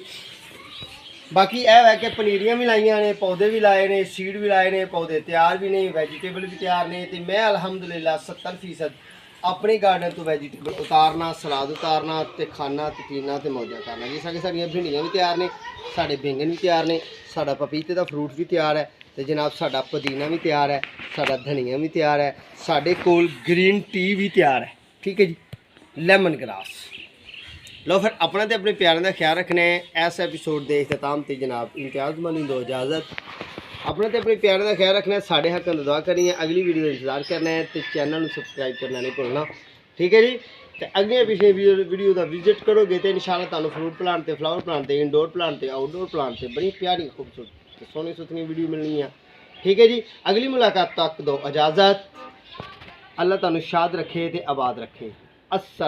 ਬਾਕੀ ਇਹ ਹੈ ਕਿ ਪਨੀਰੀਆਂ ਵੀ ਲਾਈਆਂ ਨੇ, ਪੌਦੇ ਵੀ ਲਾਏ ਨੇ, ਸੀਡ ਵੀ ਲਾਏ ਨੇ, ਪੌਦੇ ਤਿਆਰ ਵੀ ਨੇ, ਵੈਜੀਟੇਬਲ ਵੀ ਤਿਆਰ ਨੇ। ਤੇ ਮੈਂ ਅਲਹਮਦੁਲਿਲਾ 70% ਆਪਣੇ ਗਾਰਡਨ ਤੋਂ ਵੈਜੀਟੇਬਲ ਉਤਾਰਨਾ, ਸਲਾਦ ਉਤਾਰਨਾ ਤੇ ਖਾਣਾ ਤੇ ਪੀਣਾ ਤੇ ਮੌਜਾਂ ਕਰਨਾ। ਜਿਸ ਤਰ੍ਹਾਂ ਕਿ ਸਾਡੀਆਂ ਭਿੰਡੀਆਂ ਵੀ ਤਿਆਰ ਨੇ, ਸਾਡੇ ਬੈਂਗਣ ਵੀ ਤਿਆਰ ਨੇ, ਸਾਡਾ ਪਪੀਤੇ ਦਾ ਫਰੂਟ ਵੀ ਤਿਆਰ ਹੈ, ਤੇ ਜਨਾਬ ਸਾਡਾ ਪੁਦੀਨਾ ਵੀ ਤਿਆਰ ਹੈ, ਸਾਡਾ ਧਨੀਆ ਵੀ ਤਿਆਰ ਹੈ, ਸਾਡੇ ਕੋਲ ਗ੍ਰੀਨ ਟੀ ਵੀ ਤਿਆਰ ਹੈ। ਠੀਕ ਹੈ ਜੀ, ਲੈਮਨ ਗ੍ਰਾਸ। ਲਓ ਫਿਰ ਆਪਣਾ ਤੇ ਆਪਣੇ ਪਿਆਰਿਆਂ ਦਾ ਖਿਆਲ ਰੱਖਣਾ ਹੈ। ਇਸ ਐਪੀਸੋਡ ਦੇ ਇਖਤਤਾਮ ਤੇ ਜਨਾਬ ਇम्तियाज़ मनी दो इजाज़त। अपने तो अपने प्यारे का ख्याल रखना है, साढ़े हक दुआ करनी है, अगली वीडियो का इंतजार करना है, तो चैनल को सबसक्राइब करना नहीं भूलना। ठीक है जी, तो अगले पिछले वीडियो का विजिट करोगे तो इंशाअल्लाह तुहानू फ्रूट प्लांट ते फ्लावर प्लांट ते इंडोर प्लांट ते आउटडोर प्लांट ते बड़ी प्यारी खूबसूरत सोहनी सुथनी वीडियो मिलनी है। ठीक है जी, अगली मुलाकात तक दो इजाज़त। अल्लाह तुहानू शाद रखे ते आबाद रखे। अस्सलाम।